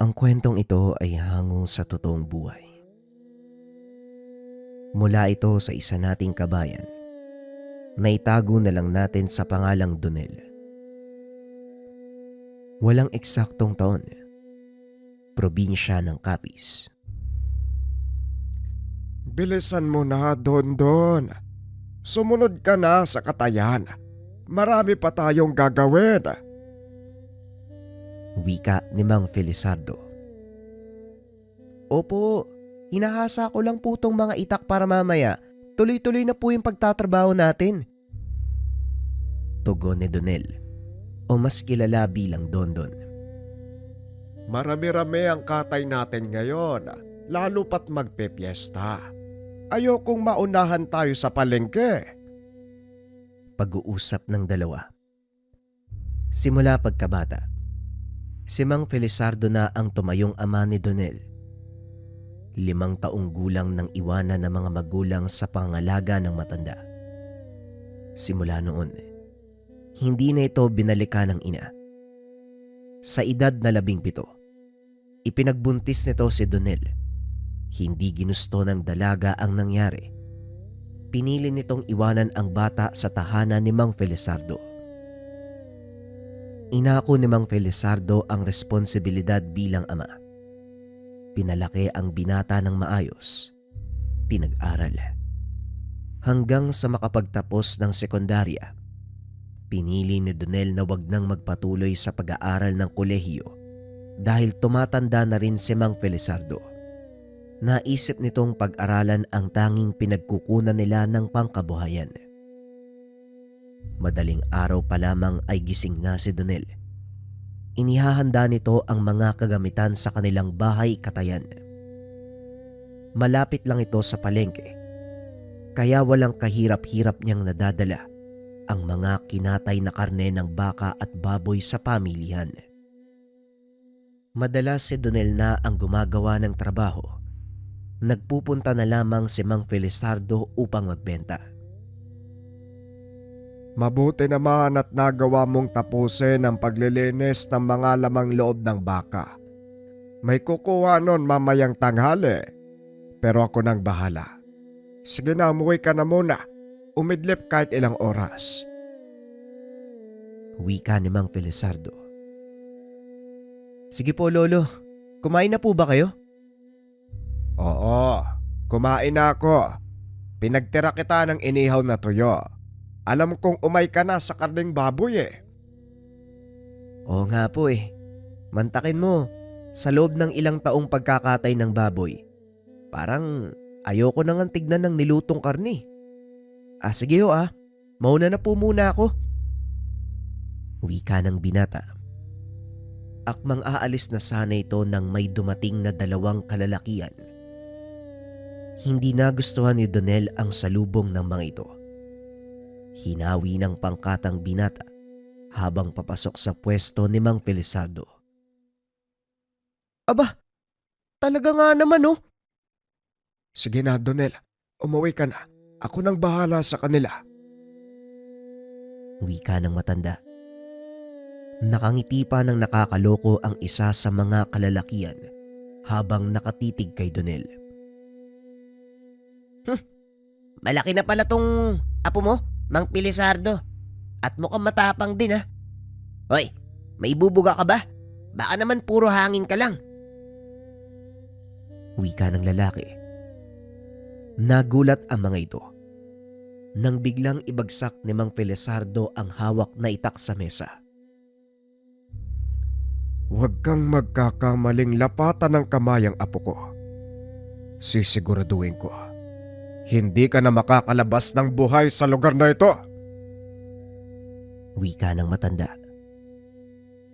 Ang kwentong ito ay hango sa totoong buhay. Mula ito sa isa nating kabayan na itago na lang natin sa pangalang Donel. Walang eksaktong taon, probinsya ng Capiz. Bilisan mo na, Don. Sumunod ka na sa katayan. Marami pa tayong gagawin. Wika ni Mang Felisardo. Opo, hinahasa ko lang po tong mga itak para mamaya tuloy-tuloy na po yung pagtatrabaho natin. Tugon ni Donel, o mas kilala bilang Dondon. Marami-rami ang katay natin ngayon, lalo pat magpepiesta. Ayokong maunahan tayo sa palengke. Pag-uusap ng dalawa. Simula pagkabata, si Mang Felisardo na ang tumayong ama ni Donel. 5 taong gulang nang iwanan ng mga magulang sa pangalaga ng matanda. Simula noon, hindi na ito binalikan ng ina. Sa edad na 17, ipinagbuntis nito si Donel. Hindi ginusto ng dalaga ang nangyari. Pinili nitong iwanan ang bata sa tahanan ni Mang Felisardo. Inako ni Mang Felisardo ang responsibilidad bilang ama. Pinalaki ang binata ng maayos. Pinag-aral. Hanggang sa makapagtapos ng sekundarya, pinili ni Donel na wag nang magpatuloy sa pag-aaral ng kolehiyo dahil tumatanda na rin si Mang Felisardo. Naisip nitong pag-aralan ang tanging pinagkukunan nila ng pangkabuhayan. Madaling araw pa lamang ay gising na si Donel. Inihahanda nito ang mga kagamitan sa kanilang bahay katayan. Malapit lang ito sa palengke, kaya walang kahirap-hirap niyang nadadala ang mga kinatay na karne ng baka at baboy sa pamilihan. Madalas si Donel na ang gumagawa ng trabaho. Nagpupunta na lamang si Mang Felisardo upang magbenta. Mabuti naman at nagawa mong tapusin ang paglilinis ng mga lamang loob ng baka. May kukuha nun mamayang tanghali, pero ako nang bahala. Sige na, umuwi ka na muna. Umidlip kahit ilang oras. Wika ni Mang Felisardo. Sige po, Lolo. Kumain na po ba kayo? Oo, kumain na ako. Pinagtira kita ng inihaw na tuyo. Alam kong umay ka na sa karning baboy eh. Oo nga po eh. Mantakin mo, sa loob ng ilang taong pagkakatay ng baboy, parang ayoko nang tignan ng nilutong karni. Sige ho mauna na po muna ako. Wika ng binata. Akmang aalis na sana ito nang may dumating na 2 kalalakian. Hindi nagustuhan ni Donel ang salubong ng mga ito. Hinawi ng pangkatang binata habang papasok sa pwesto ni Mang Felisardo. Aba, talaga nga naman oh. Sige na, Donel. Umuwi ka na. Ako nang bahala sa kanila. Wika ng matanda. Nakangiti pa ng nakakaloko ang isa sa mga kalalakian habang nakatitig kay Donel. Malaki na pala tong apo mo, Mang Felisardo. At mukhang matapang din Hoy, may bubuga ka ba? Baka naman puro hangin ka lang. Wika ng lalaki. Nagulat ang mga ito nang biglang ibagsak ni Mang Felisardo ang hawak na itak sa mesa. Huwag kang magkakamaling lapatan ng kamay ang apo ko. Sisiguraduhin ko, hindi ka na makakalabas ng buhay sa lugar na ito. Wika ng matanda.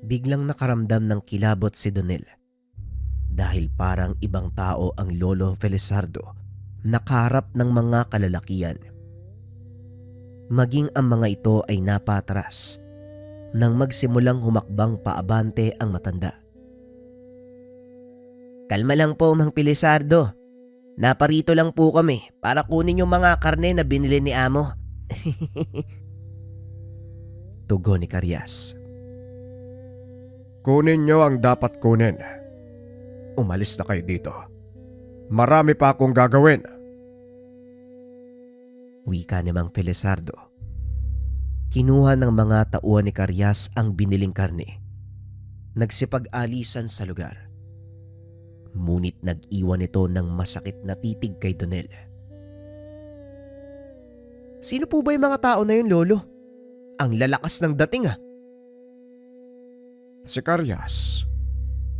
Biglang nakaramdam ng kilabot si Donel dahil parang ibang tao ang Lolo Felisardo nakaharap ng mga kalalakian. Maging ang mga ito ay napatras nang magsimulang humakbang paabante ang matanda. Kalma lang po, Mang Felisardo. Naparito lang po kami para kunin yung mga karne na binili ni Amo. Tugon ni Karyas. Kunin niyo ang dapat kunin. umalis na kayo dito. Marami pa akong gagawin. Wika ni Mang Felizardo. Kinuha ng mga tauhan ni Caryas ang biniling karne. Nagsipag-alisan sa lugar. Ngunit nag-iwan ito ng masakit na titig kay Donel. Sino po ba yung mga tao na yun, Lolo? Ang lalakas ng dating Si Caryas,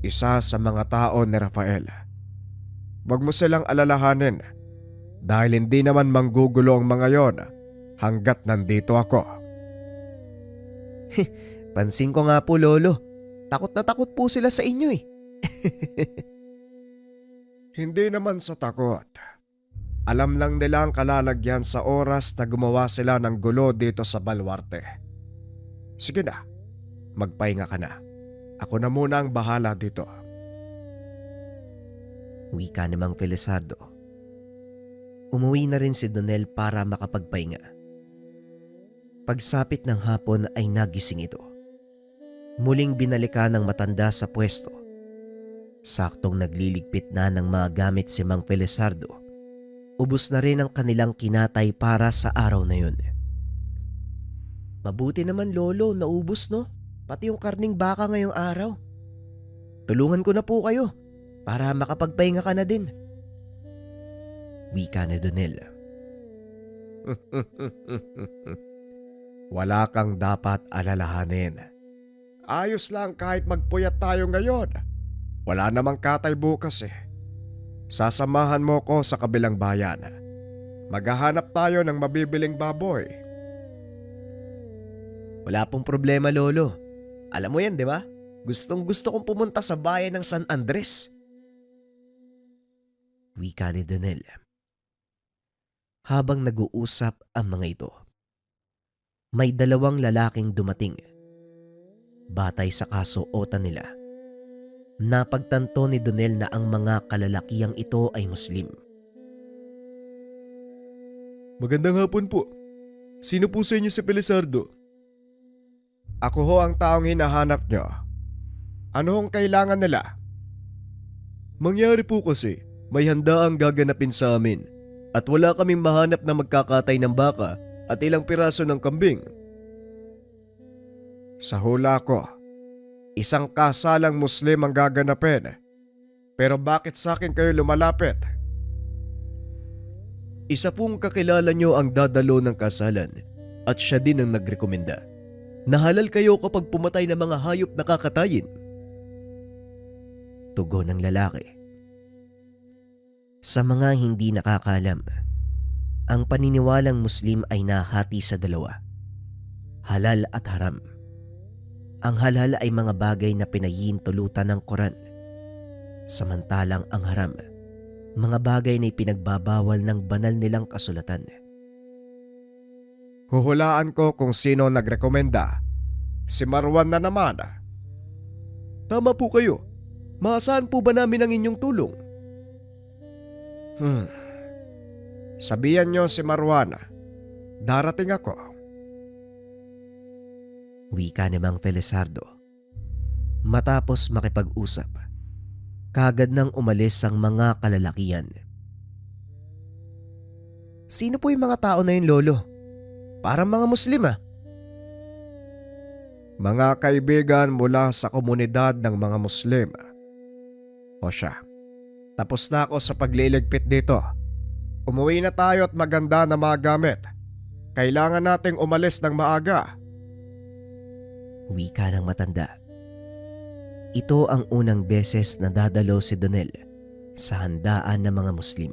isa sa mga tao ni Rafael. Huwag mo silang alalahanin dahil hindi naman manggugulo ang mga yon hanggat nandito ako. Pansin ko nga po, Lolo. Takot na takot po sila sa inyo eh. Hindi naman sa takot. Alam lang nila ang kalalagyan sa oras na gumawa sila ng gulo dito sa Baluarte. Sige na, magpahinga ka na. Ako na muna ang bahala dito. Wika ni Mang Felizardo. Umuwi na rin si Donel para makapagpahinga. Pagsapit ng hapon ay nagising ito. Muling binalikan ng matanda sa pwesto. Saktong nagliligpit na ng mga gamit si Mang Felizardo. Ubus na rin ang kanilang kinatay para sa araw na yun. Mabuti naman, Lolo, naubos no? Pati yung karning baka ngayong araw. Tulungan ko na po kayo para makapagpahinga ka na din. Wika ni Donel. Wala kang dapat alalahanin. Ayos lang kahit magpuyat tayo ngayon. Wala namang katay bukas eh. Sasamahan mo ko sa kabilang bayan. Maghahanap tayo ng mabibiling baboy. Wala pong problema, Lolo. Alam mo yan, di ba? Gustong gusto kong pumunta sa bayan ng San Andres. Wika ni Donel. Habang nag-uusap ang mga ito, may dalawang lalaking dumating. Batay sa kasuotan nila, napagtanto ni Donel na ang mga kalalakihang ito ay Muslim. Magandang hapon po. Sino po sa inyo si Felizardo? Ako ho ang taong hinahanap nyo. Ano hong kailangan nila? Mangyari po kasi, may handa ang gaganapin sa amin at wala kaming mahanap na magkakatay ng baka at ilang piraso ng kambing. Sa hula ko, isang kasalang Muslim ang gaganapin. Pero bakit sa akin kayo lumalapit? Isa pong kakilala nyo ang dadalo ng kasalan at siya din ang nagrekomenda. Nahalal kayo kapag pumatay ng mga hayop na kakatayin. Tugon ng lalaki. Sa mga hindi nakakalam, ang paniniwalang Muslim ay nahati sa dalawa, halal at haram. Ang halal ay mga bagay na pinahihintulutan ng Quran, samantalang ang haram, mga bagay na ipinagbabawal ng banal nilang kasulatan. Huhulaan ko kung sino nagrekomenda. Si Marwan na naman. Tama po kayo. Maasahan po ba namin ang inyong tulong? Sabihan nyo si Marwan. Darating ako. Wika ni Mang Felizardo. Matapos makipag-usap, kagad nang umalis ang mga kalalakihan. Sino po yung mga tao na yun, Lolo? Parang mga Muslim Mga kaibigan mula sa komunidad ng mga Muslim. O siya, tapos na ako sa pagliligpit dito. Umuwi na tayo at maganda na mga gamit. Kailangan nating umalis ng maaga. Wika ng matanda. Ito ang unang beses na dadalo si Donel sa handaan ng mga Muslim.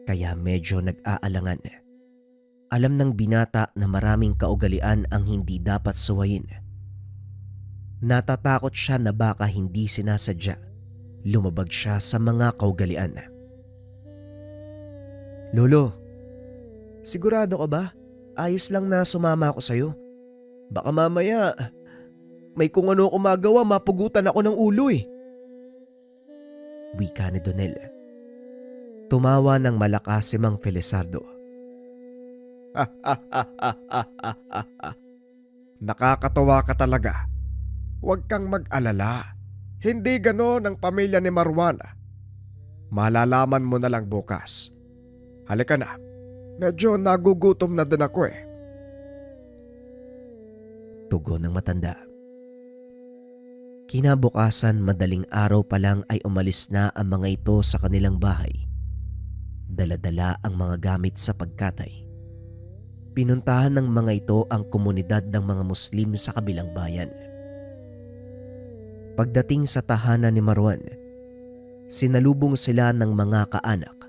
Kaya medyo nag-aalangan. Alam ng binata na maraming kaugalian ang hindi dapat suwayin. Natatakot siya na baka hindi sinasadya. Lumabag siya sa mga kaugalian. Lolo, sigurado ka ba? Ayos lang na sumama ako sa'yo. Baka mamaya may kung ano ako magawa, mapugutan ako ng ulo eh. Wika ni Donel. Tumawa ng malakas si Mang Felizardo. Nakakatawa ka talaga. Huwag kang mag-alala. Hindi ganon ang pamilya ni Marwan. Malalaman mo na lang bukas. Halika na. Medyo nagugutom na din ako eh. Tugon ng matanda. Kinabukasan madaling araw pa lang ay umalis na ang mga ito sa kanilang bahay. Dala-dala ang mga gamit sa pagkatay. Pinuntahan ng mga ito ang komunidad ng mga Muslim sa kabilang bayan. Pagdating sa tahanan ni Marwan, sinalubong sila ng mga kaanak,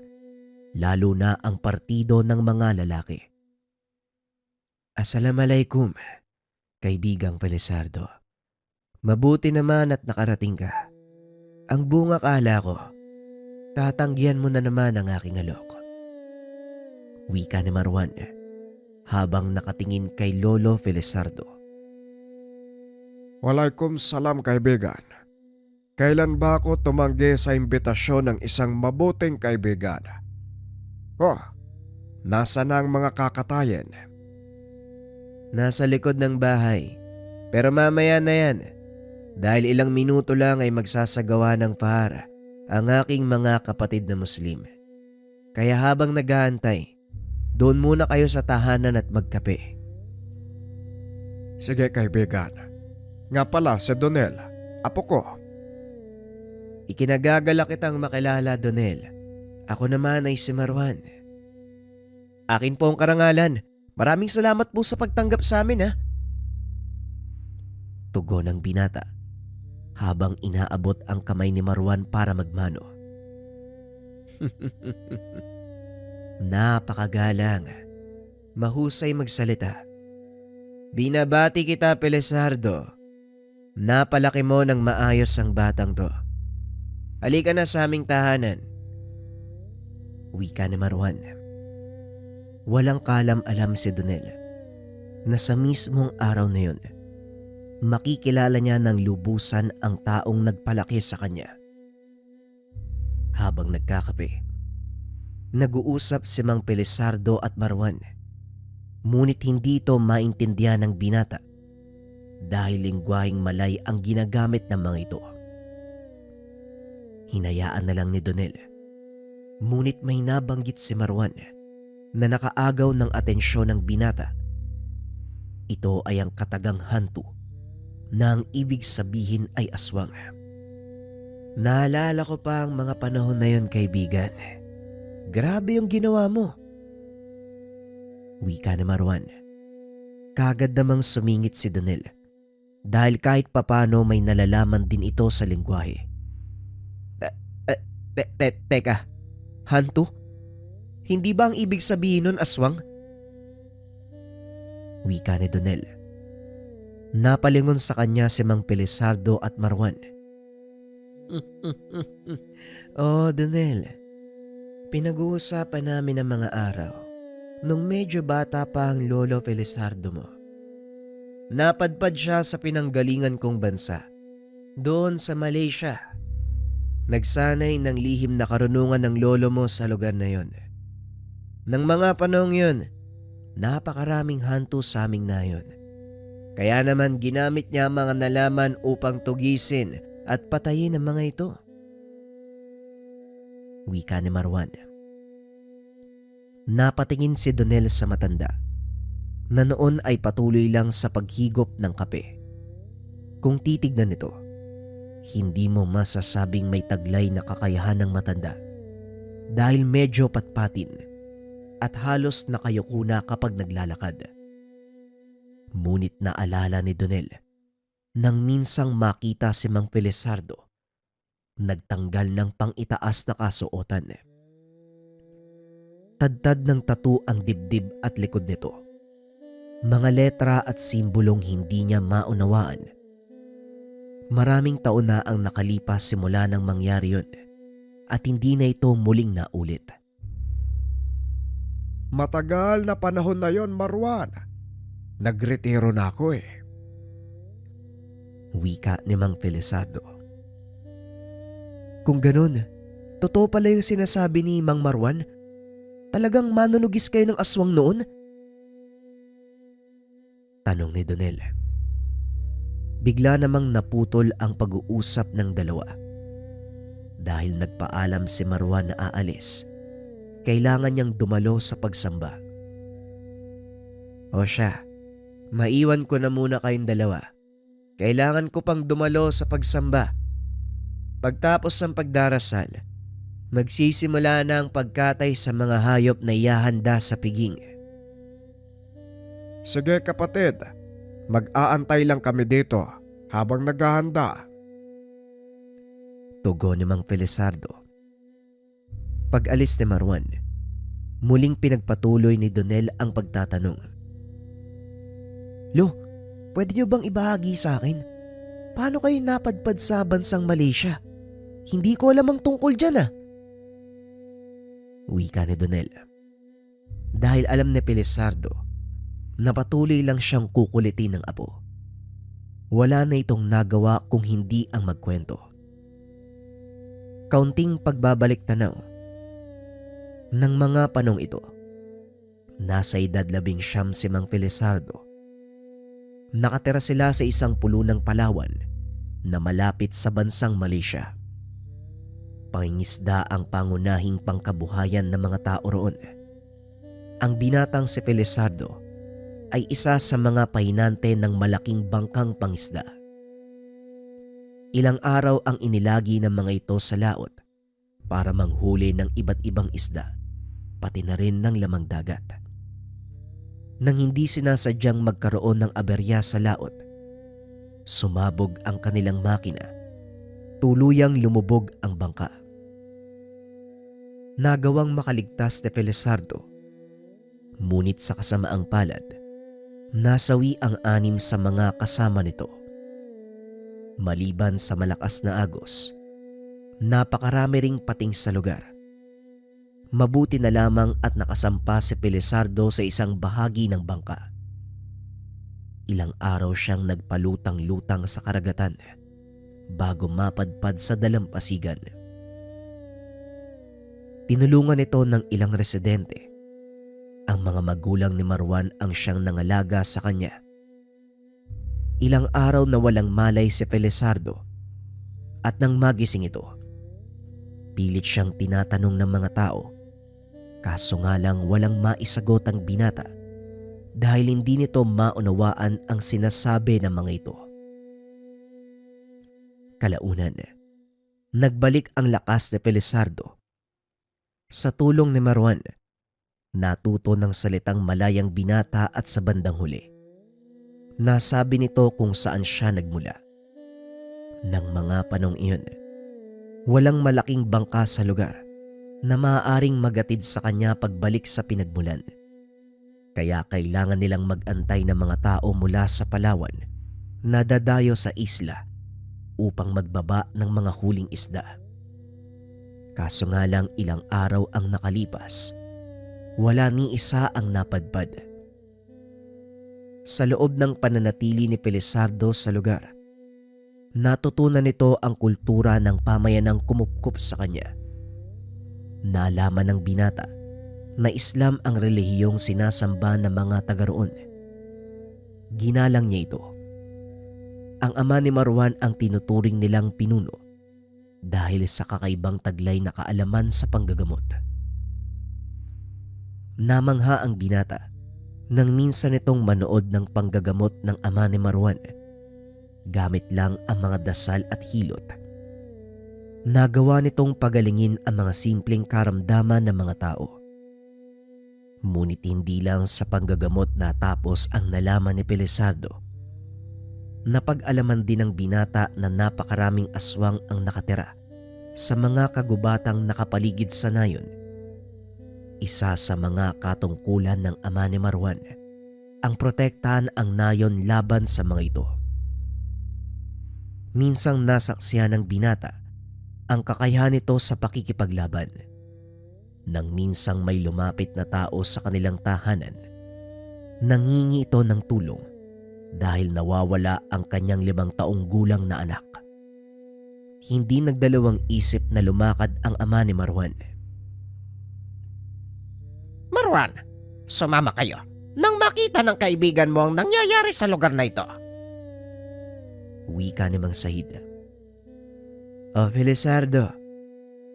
lalo na ang partido ng mga lalaki. Assalamualaikum, kaibigang Felizardo. Mabuti naman at nakarating ka. Ang bunga kala ko, tatanggihan mo na naman ang aking alok. Wika ni Marwan habang nakatingin kay Lolo Felizardo. Walaikum salam kaibigan. Kailan ba ako tumanggi sa imbitasyon ng isang mabuting kaibigan? Oh, nasa na ang mga kakatayin? Nasa likod ng bahay, pero mamaya na yan. Dahil ilang minuto lang ay magsasagawa ng pahara ang aking mga kapatid na Muslim. Kaya habang nag-aantay, doon muna kayo sa tahanan at magkape. Sige kaibigan. Nga pala si Donel, apo ko. Ikinagagala kitang makilala, Donel. Ako naman ay si Marwan. Akin po ang karangalan. Maraming salamat po sa pagtanggap sa amin, ha? Tugon ng binata habang inaabot ang kamay ni Marwan para magmano. Napakagalang. Mahusay magsalita. Binabati kita, Felizardo. Napalaki mo ng maayos ang batang to. Halika na sa aming tahanan. Wika ni Marwan. Walang kalam-alam si Donel na sa mismong araw na yun, makikilala niya ng lubusan ang taong nagpalaki sa kanya. Habang nagkakape, nag-uusap si Mang Felizardo at Marwan. Ngunit hindi ito maintindihan ng binata dahil lingwaheng Malay ang ginagamit ng mga ito. Hinayaan na lang ni Donel. Ngunit may nabanggit si Marwan na nakaagaw ng atensyon ng binata. Ito ay ang katagang hantu na ang ibig sabihin ay aswang. Naalala ko pa ang mga panahon na yun, kaibigan. Grabe yung ginawa mo. Wika ni Marwan. Kagad namang sumingit si Donel dahil kahit papano may nalalaman din ito sa lingwahe. Teka, hantu? Hindi ba ang ibig sabihin nun aswang? Wika ni Donel. Napalingon sa kanya si Mang Felizardo at Marwan. Oh, Donel. Pinag-uusapan namin ang mga araw nung medyo bata pa ang Lolo Felizardo mo. Napadpad siya sa pinanggalingan kong bansa, doon sa Malaysia. Nagsanay ng lihim na karunungan ng lolo mo sa lugar na yon. Nang mga panahong yun, napakaraming hantu sa aming nayon. Kaya naman ginamit niya ang mga nalaman upang tugisin at patayin ang mga ito. Wika ni Marwan. Napatingin si Donel sa matanda na noon ay patuloy lang sa paghigop ng kape. Kung titignan ito, hindi mo masasabing may taglay na kakayahan ng matanda dahil medyo patpatin at halos nakayuko na kapag naglalakad. Ngunit naalala ni Donel nang minsang makita si Mang Felizardo, nagtanggal ng pang-itaas na kasuotan. Tadtad ng tattoo ang dibdib at likod nito. Mga letra at simbolong hindi niya maunawaan. Maraming taon na ang nakalipas simula nang mangyari yun at hindi na ito muling naulit. Matagal na panahon na yon, Marwan. Nagretiro na ako eh. Wika ni Mang Felizardo. Kung ganun, totoo pala yung sinasabi ni Mang Marwan? Talagang manunugis kayo ng aswang noon? Tanong ni Donel. Bigla namang naputol ang pag-uusap ng dalawa. Dahil nagpaalam si Marwan na aalis, kailangan niyang dumalo sa pagsamba. O siya, maiwan ko na muna kayong dalawa. Kailangan ko pang dumalo sa pagsamba. Pagtapos ng pagdarasal, magsisimula na ang pagkatay sa mga hayop na ihahanda sa piging. Sige kapatid, mag-aantay lang kami dito habang naghahanda. Tugon ni Mang Felizardo. Pag-alis ni Marwan, muling pinagpatuloy ni Donel ang pagtatanong. Lo, pwede niyo bang ibahagi sa akin? Paano kayo napadpad sa bansang Malaysia? Hindi ko alam ang tungkol dyan Wika ni Donel. Dahil alam ni Felizardo na patuloy lang siyang kukulitin ng apo. Wala na itong nagawa kung hindi ang magkwento. Kaunting pagbabalik tanaw. Nang mga panong ito, nasa edad 19 si Mang Felizardo. Nakatira sila sa isang pulunang Palawan na malapit sa bansang Malaysia. Pangingisda ang pangunahing pangkabuhayan ng mga tao roon. Ang binatang si Felizardo ay isa sa mga pahinante ng malaking bangkang pangisda. Ilang araw ang inilagi ng mga ito sa laot para manghuli ng iba't ibang isda, pati na rin ng lamang dagat. Nang hindi sinasadyang magkaroon ng aberya sa laot, sumabog ang kanilang makina, tuluyang lumubog ang bangka. Nagawang makaligtas ni Felizardo, ngunit sa kasamaang palad, nasawi ang 6 sa mga kasama nito. Maliban sa malakas na agos, napakarami ring pating sa lugar. Mabuti na lamang at nakasampa si Felizardo sa isang bahagi ng bangka. Ilang araw siyang nagpalutang-lutang sa karagatan bago mapadpad sa dalampasigan. Tinulungan ito ng ilang residente. Ang mga magulang ni Marwan ang siyang nangalaga sa kanya. Ilang araw na walang malay si Felizardo at nang magising ito, pilit siyang tinatanong ng mga tao, kaso nga lang walang maisagot ang binata dahil hindi nito maunawaan ang sinasabi ng mga ito. Kalaunan, nagbalik ang lakas ni Felizardo. Sa tulong ni Marwan, natuto ng salitang Malayang binata at sa bandang huli, nasabi nito kung saan siya nagmula. Nang mga panong iyon, walang malaking bangka sa lugar na maaaring magatid sa kanya pagbalik sa pinagmulan. Kaya kailangan nilang mag-antay ng mga tao mula sa Palawan na dadayo sa isla upang magbaba ng mga huling isda. Kaso nga lang ilang araw ang nakalipas, wala ni isa ang napadpad. Sa loob ng pananatili ni Felizardo sa lugar, natutunan nito ang kultura ng pamayanang kumupkup sa kanya. Nalaman ng binata na Islam ang relihiyong sinasamba ng mga taga roon. Ginalang niya ito. Ang ama ni Marwan ang tinuturing nilang pinuno dahil sa kakaibang taglay na kaalaman sa panggagamot. Namangha ang binata nang minsan itong manood ng panggagamot ng ama ni Marwan. Gamit lang ang mga dasal at hilot. Nagawa nitong pagalingin ang mga simpleng karamdaman ng mga tao. Ngunit hindi lang sa panggagamot natapos ang nalaman ni Felizardo. Napag-alaman din ng binata na napakaraming aswang ang nakatira sa mga kagubatang nakapaligid sa nayon. Isa sa mga katungkulan ng ama ni Marwan ang protektahan ang nayon laban sa mga ito. Minsang nasaksihan ng binata ang kakayahan nito sa pakikipaglaban. Nang minsang may lumapit na tao sa kanilang tahanan, nangingi ito ng tulong dahil nawawala ang kanyang 5 taong gulang na anak. Hindi nagdalawang isip na lumakad ang ama ni Marwan. Marwan, sumama kayo nang makita ng kaibigan mo ang nangyayari sa lugar na ito. Wika ni Mang Sahid. O Felizardo,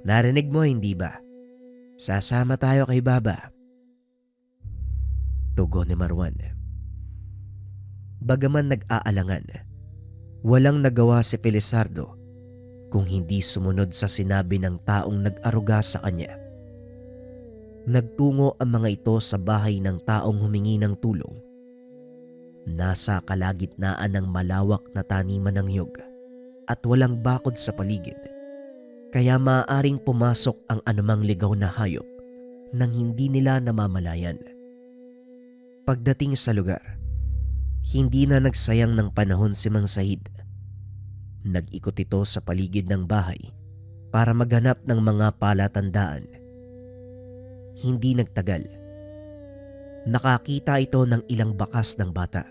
narinig mo hindi ba? Sasama tayo kay Baba. Tugon ni Marwan. Bagaman nag-aalangan, walang nagawa si Felizardo kung hindi sumunod sa sinabi ng taong nag-aruga sa kanya. Nagtungo ang mga ito sa bahay ng taong humingi ng tulong. Nasa kalagitnaan ng malawak na taniman ng niyog at walang bakod sa paligid, kaya maaaring pumasok ang anumang ligaw na hayop nang hindi nila namamalayan. Pagdating sa lugar, hindi na nagsayang ng panahon si Mang Sahid. Nag-ikot ito sa paligid ng bahay para maghanap ng mga palatandaan. Hindi nagtagal, nakakita ito ng ilang bakas ng bata.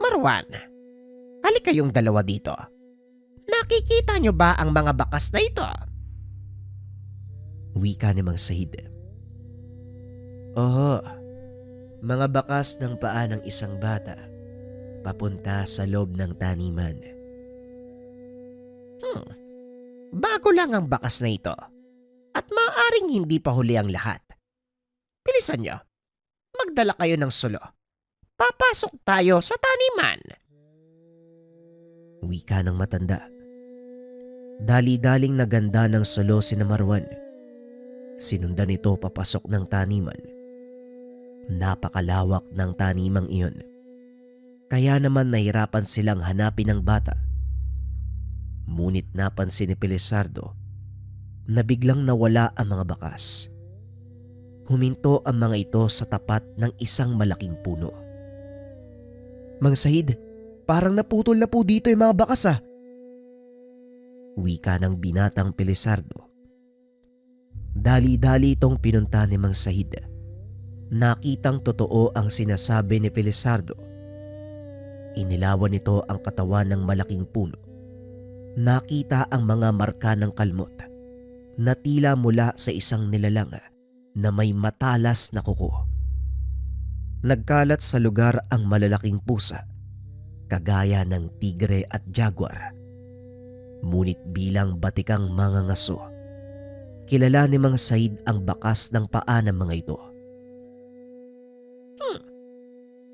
Marwan, halik kayong dalawa dito. Nakikita nyo ba ang mga bakas na ito? Wika ni Mang Sahid. Oo, mga bakas ng paa ng isang bata papunta sa loob ng taniman. Bago lang ang bakas na ito. At maaaring hindi pa huli ang lahat. Bilisan nyo. Magdala kayo ng sulo. Papasok tayo sa taniman. Wika ng matanda. Dali-daling naganda ng salo si Marwan. Sinundan ito papasok ng taniman. Napakalawak ng tanimang iyon. Kaya naman nahirapan silang hanapin ang bata. Ngunit napansin ni Felizardo na biglang nawala ang mga bakas. Huminto ang mga ito sa tapat ng isang malaking puno. Mang Sahid, parang naputol na po dito yung mga bakas ah. Wika ng binatang Felizardo. Dali-dali itong pinunta ni Mang Sahid. Nakitang totoo ang sinasabi ni Felizardo. Inilawan nito ang katawan ng malaking puno. Nakita ang mga marka ng kalmot na tila mula sa isang nilalang na may matalas na kuko. Nagkalat sa lugar ang malalaking pusa, kagaya ng tigre at jaguar. Ngunit bilang batikang mga ngaso, kilala ni Mang Sahid ang bakas ng paa ng mga ito.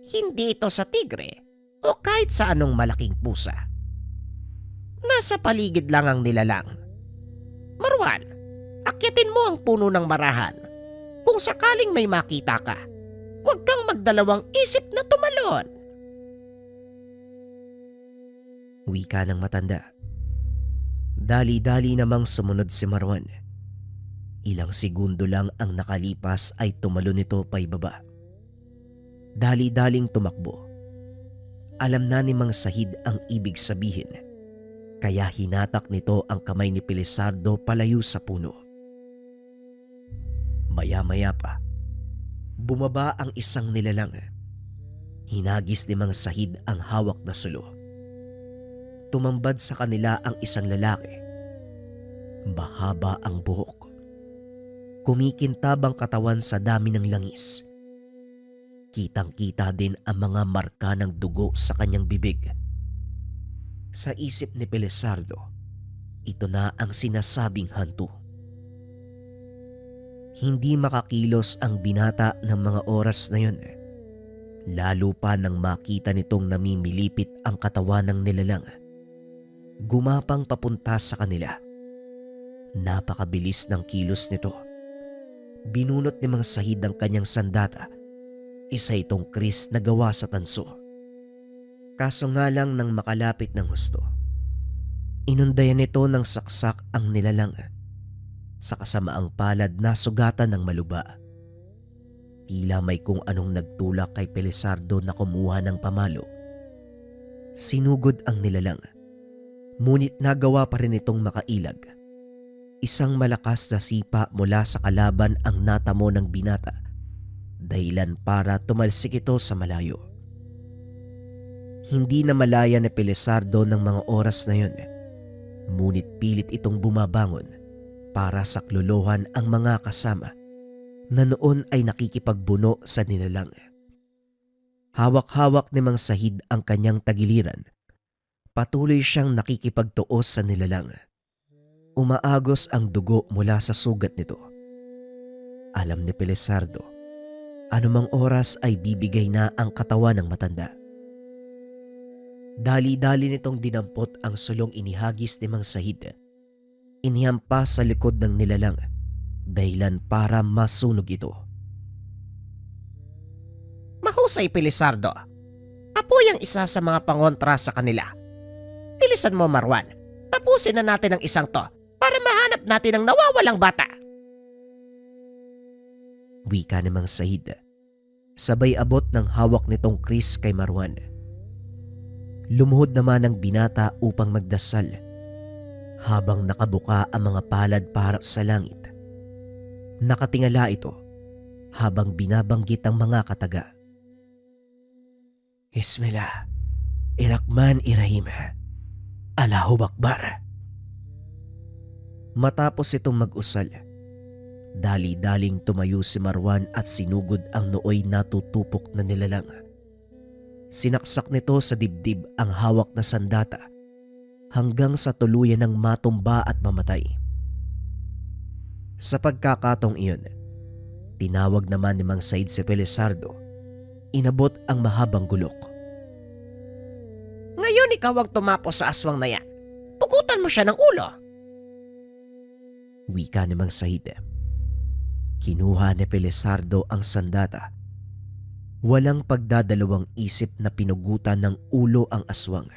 Hindi ito sa tigre o kahit sa anong malaking pusa. Nasa paligid lang ang nilalang. Marwan, akyatin mo ang puno ng marahan. Kung sakaling may makita ka, huwag kang magdalawang isip na tumalon. Wika ng matanda. Dali-dali namang sumunod si Marwan. Ilang segundo lang ang nakalipas ay tumalon ito paibaba. Dali-daling tumakbo. Alam na ni Mang Sahid ang ibig sabihin, kaya hinatak nito ang kamay ni Felizardo palayo sa puno. Maya-maya pa, bumaba ang isang nilalang. Hinagis ni Mang Sahid ang hawak na sulo. Tumambad sa kanila ang isang lalaki. Mahaba ang buhok. Kumikintab ang katawan sa dami ng langis. Kitang-kita din ang mga marka ng dugo sa kanyang bibig. Sa isip ni Felizardo, ito na ang sinasabing hantu. Hindi makakilos ang binata ng mga oras na yun. Lalo pa nang makita nitong namimilipit ang katawan ng nilalang. Gumapang papunta sa kanila. Napakabilis ng kilos nito. Binunot ni Mang Sahid ang kanyang sandata. Isa itong kris na gawa sa tanso. Kaso nga lang nang makalapit ng husto, inundayan nito ng saksak ang nilalang. Sa kasamaang palad na sugatan ng maluba. Tila may kung anong nagtulak kay Felizardo na kumuha ng pamalo. Sinugod ang nilalang. Ngunit nagawa pa rin itong makailag. Isang malakas na sipa mula sa kalaban ang natamo ng binata. Dahilan para tumalsik ito sa malayo. Hindi na malaya ni Felizardo ng mga oras na yun. Ngunit pilit itong bumabangon para saklolohan ang mga kasama na noon ay nakikipagbuno sa nilalang. Hawak-hawak ni Mang Sahid ang kanyang tagiliran Patuloy siyang nakikipagtuos sa nilalang. Umaagos ang dugo mula sa sugat nito. Alam ni Pelizardo, anumang oras ay bibigay na ang katawan ng matanda. Dali-dali nitong dinampot ang sulong inihagis ni Mang Sahid. Inihampas sa likod ng nilalang, dahilan para masunog ito. Mahusay, Pelizardo. Apoy ang isa sa mga pangontra sa kanila. Bilisan mo, Marwan. Tapusin na natin ang isang to para mahanap natin ang nawawalang bata. Wika ni Mang Sahid. Sabay abot ng hawak nitong Chris kay Marwan. Lumuhod naman ang binata upang magdasal habang nakabuka ang mga palad para sa langit. Nakatingala ito habang binabanggit ang mga kataga. Bismillah, Irrahman Irrahim, Allahu Akbar. Matapos itong mag-usal, dali-daling tumayo si Marwan at sinugod ang nooy natutupok na nilalang. Sinaksak nito sa dibdib ang hawak na sandata hanggang sa tuluyan ng matumba at mamatay. Sa pagkakataong iyon, tinawag naman ni Mang Sahid si Pelizardo. Inabot ang mahabang gulok. Ngayon ikaw ang tumapos sa aswang na yan. Pugutan mo siya ng ulo. Wika ni Mang Sahid. Kinuha ni Pelizardo ang sandata. Walang pagdadalawang isip na pinugutan ng ulo ang aswang.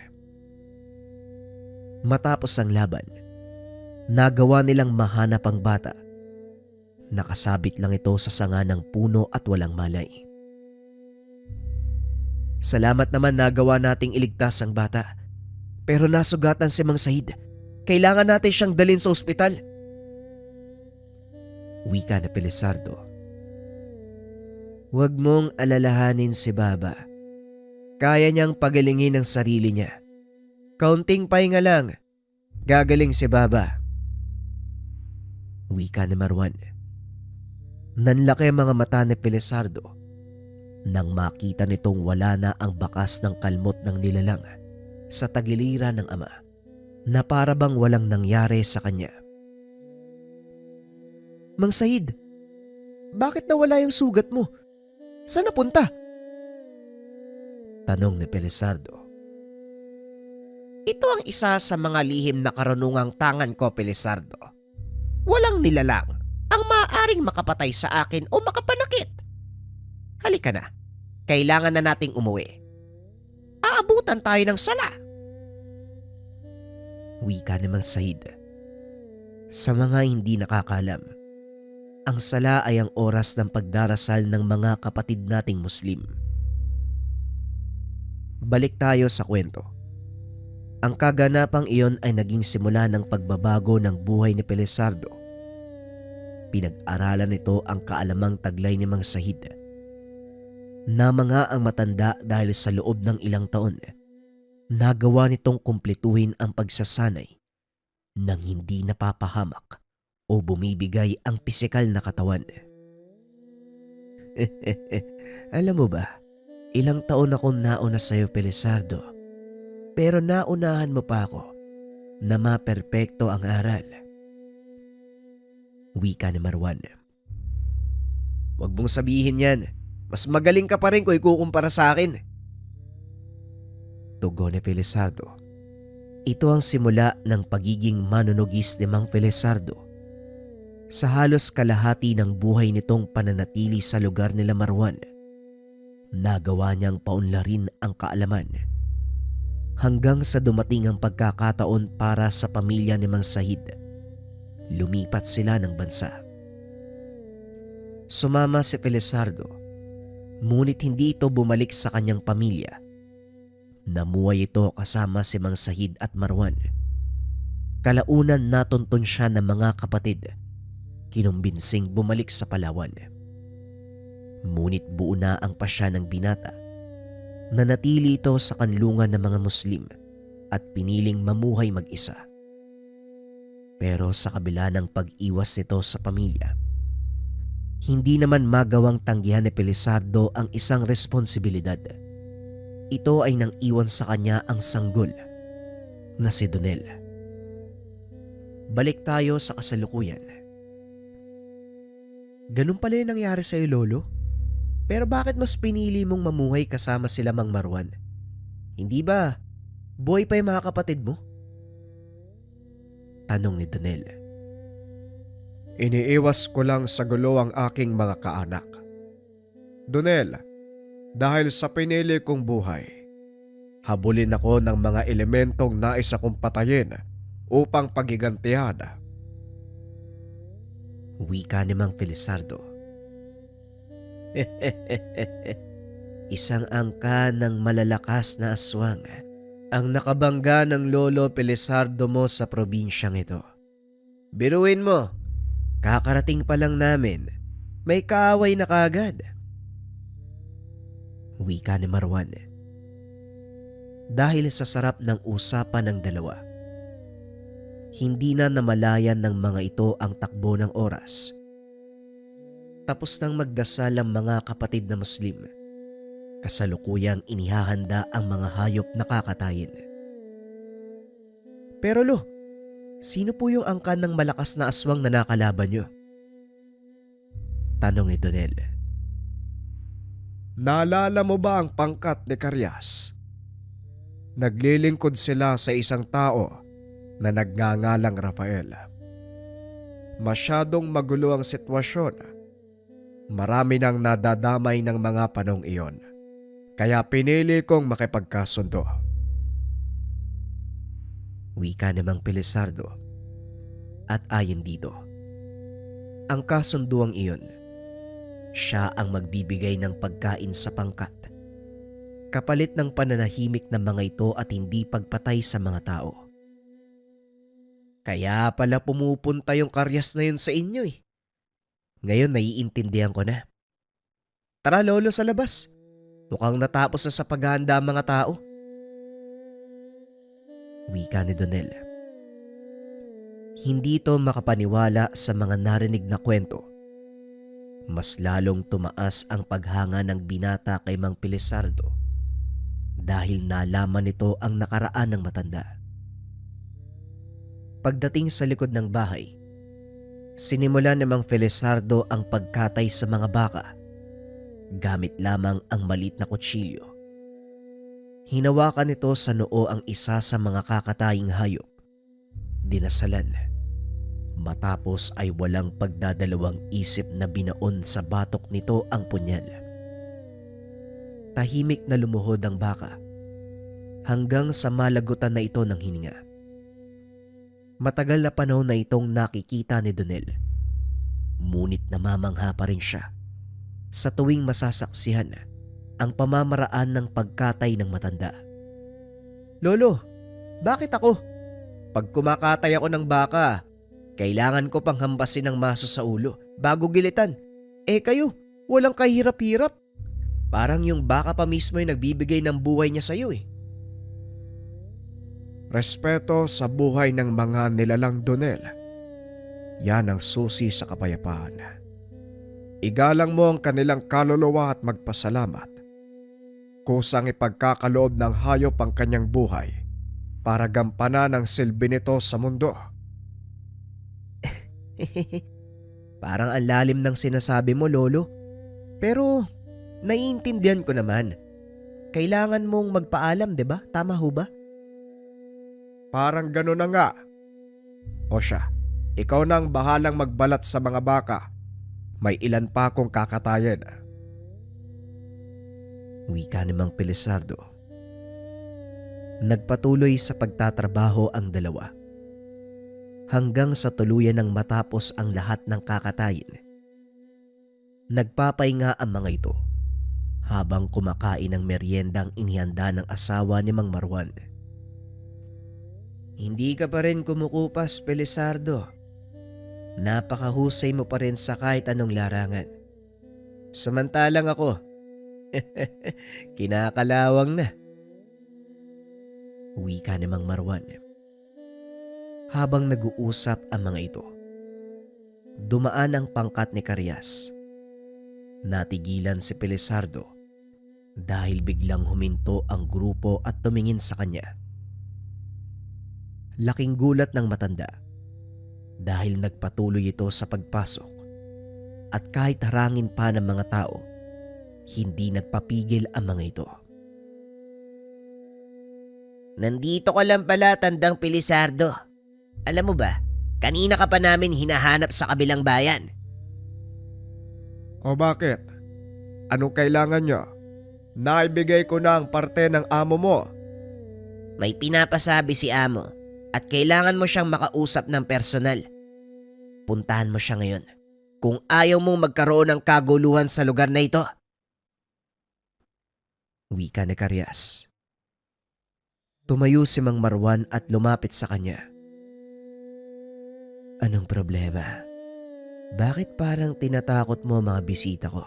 Matapos ang laban, nagawa nilang mahanap ang bata. Nakasabit lang ito sa sanga ng puno at walang malay. Salamat naman nagawa nating iligtas ang bata. Pero nasugatan si Mang Sahid. Kailangan natin siyang dalhin sa ospital. Wika na Pelizardo. Huwag mong alalahanin si Baba. Kaya niyang pagalingin ang sarili niya. Kaunting pahinga lang. Gagaling si Baba. Wika ni Marwan. Nanlaki ang mga mata ni Pelizardo nang makita nitong wala na ang bakas ng kalmot ng nilalang sa tagiliran ng ama na para bang walang nangyari sa kanya. Mang Sahid, bakit nawala yung sugat mo? Saan napunta? Tanong ni Pelizardo. Ito ang isa sa mga lihim na karunungang tangan ko, Pelizardo. Walang nilalang ang maaaring makapatay sa akin o makapanakit. Halika na. Kailangan na nating umuwi. Aabutan tayo ng sala. Wika ni Mang Sahid. Sa mga hindi nakakalam, ang sala ay ang oras ng pagdarasal ng mga kapatid nating Muslim. Balik tayo sa kwento. Ang kaganapang iyon ay naging simula ng pagbabago ng buhay ni Pelizardo. Pinag-aralan nito ang kaalamang taglay ni Mang Sahid. Namanga ang matanda dahil sa loob ng ilang taon, nagawa nitong kumpletuhin ang pagsasanay nang hindi napapahamak o bumibigay ang pisikal na katawan. Alam mo ba, ilang taon akong nauna sa iyo, Pelizardo, pero naunahan mo pa ako na maperpekto ang aral. Wika ni Marwan. Huwag mong sabihin yan. Mas magaling ka pa rin kung ikukumpara sa akin. Tugon ni Pelizardo. Ito ang simula ng pagiging manunugis ni Mang Pelizardo. Sa halos kalahati ng buhay nitong pananatili sa lugar nila Marwan, nagawa niyang paunlarin ang kaalaman. Hanggang sa dumating ang pagkakataon para sa pamilya ni Mang Sahid, lumipat sila ng bansa. Sumama si Pelizardo. Ngunit hindi ito bumalik sa kanyang pamilya. Namuhay ito kasama si Mang Sahid at Marwan. Kalaunan natuntun siya ng mga kapatid. Kinumbinsing bumalik sa Palawan. Ngunit buo na ang pasya ng binata. Nanatili ito sa kanlungan ng mga Muslim at piniling mamuhay mag-isa. Pero sa kabila ng pag-iwas nito sa pamilya, hindi naman magawang tanggihan ni Pelizardo ang isang responsibilidad. Ito ay nang iwan sa kanya ang sanggol na si Donel. Balik tayo sa kasalukuyan. Ganun pala yung nangyari sa'yo, Lolo? Pero bakit mas pinili mong mamuhay kasama sila Mang Marwan? Hindi ba buhay pa yung mga kapatid mo? Tanong ni Donel. Iniiwas ko lang sa gulo ang aking mga kaanak. Donel, dahil sa pinili kong buhay, habulin ako ng mga elementong nais akong patayin upang pagigantihan. Wika ni Mang Felisardo. Isang angka ng malalakas na aswang ang nakabangga ng Lolo Felisardo mo sa probinsyang ito. Biruin mo, kakarating pa lang namin, may kaaway na kagad. Wika ni Marwan. Dahil sa sarap ng usapan ng dalawa, hindi na namalayan ng mga ito ang takbo ng oras. Tapos nang magdasal ang mga kapatid na Muslim, kasalukuyang inihahanda ang mga hayop na kakatayin. Pero Lo, sino po yung angkan ng malakas na aswang na nakalaban nyo? Tanong ni Donel. Naalala mo ba ang pangkat ni Karyas? Naglilingkod sila sa isang tao na nagngangalang Rafael. Masyadong magulo ang sitwasyon. Marami nang nadadamay ng mga panong iyon. Kaya pinili kong makipagkasundo. Wika ni Mang Felisardo. At ayon dito, ang kasunduang iyon, siya ang magbibigay ng pagkain sa pangkat, kapalit ng pananahimik ng mga ito at hindi pagpatay sa mga tao. Kaya pala pumupunta yung Karyas na yun sa inyo eh. Ngayon naiintindihan ko na. Tara Lolo sa labas. Mukhang natapos na sa paghahanda ang mga tao. Wika ni Donel. Hindi ito makapaniwala sa mga narinig na kwento. Mas lalong tumaas ang paghanga ng binata kay Mang Felisardo dahil nalaman nito ang nakaraan ng matanda. Pagdating sa likod ng bahay, sinimulan ni Mang Felisardo ang pagkatay sa mga baka gamit lamang ang maliit na kutsilyo. Hinawakan nito sa noo ang isa sa mga kakataying hayop. Dinasalan. Matapos ay walang pagdadalawang isip na binaon sa batok nito ang punyal. Tahimik na lumuhod ang baka hanggang sa malagutan na ito ng hininga. Matagal na panahon na itong nakikita ni Donel. Ngunit namamangha pa rin siya sa tuwing masasaksihan ang pamamaraan ng pagkatay ng matanda. Lolo, bakit ako? Pag kumakatay ako ng baka, kailangan ko pang hambasin ng maso sa ulo bago gilitan. Eh kayo, walang kahirap-hirap. Parang yung baka pa mismo yung nagbibigay ng buhay niya sa'yo eh. Respeto sa buhay ng mga nilalang Donel. Yan ang susi sa kapayapaan. Igalang mo ang kanilang kaluluwa at magpasalamat. Kusang ipagkakaloob ng hayop ang kanyang buhay para gampanan ang silbi nito sa mundo. Parang ang lalim ng sinasabi mo, Lolo. Pero naiintindihan ko naman. Kailangan mong magpaalam, 'di ba? Tama ho ba? Parang gano'n na nga. O siya, ikaw na ang bahalang magbalat sa mga baka. May ilan pa akong kakatayin. Wika ni Mang Felisardo. Nagpatuloy sa pagtatrabaho ang dalawa hanggang sa tuluyan ng matapos ang lahat ng kakatayin. Nagpapahinga ang mga ito habang kumakain ng meryendang inihanda ng asawa ni Mang Marwan. Hindi ka pa rin kumukupas, Felisardo. Napakahusay mo pa rin sa kahit anong larangan. Samantalang ako, kinakalawang na. Wika ni Mang Marwan. Habang nag-uusap ang mga ito, dumaan ang pangkat ni Karyas. Natigilan si Felisardo dahil biglang huminto ang grupo at tumingin sa kanya. Laking gulat ng matanda dahil nagpatuloy ito sa pagpasok at kahit harangin pa ng mga tao, hindi nagpapigil ang mga ito. Nandito ka lang pala, Tandang Pilisardo. Alam mo ba, kanina ka pa namin hinahanap sa kabilang bayan. O bakit? Anong kailangan nyo? Naibigay ko na ang parte ng amo mo. May pinapasabi si Amo at kailangan mo siyang makausap ng personal. Puntahan mo siya ngayon kung ayaw mong magkaroon ng kaguluhan sa lugar na ito. Wika ni Karyas. Tumayo si Mang Marwan at lumapit sa kanya. Anong problema? Bakit parang tinatakot mo ang mga bisita ko?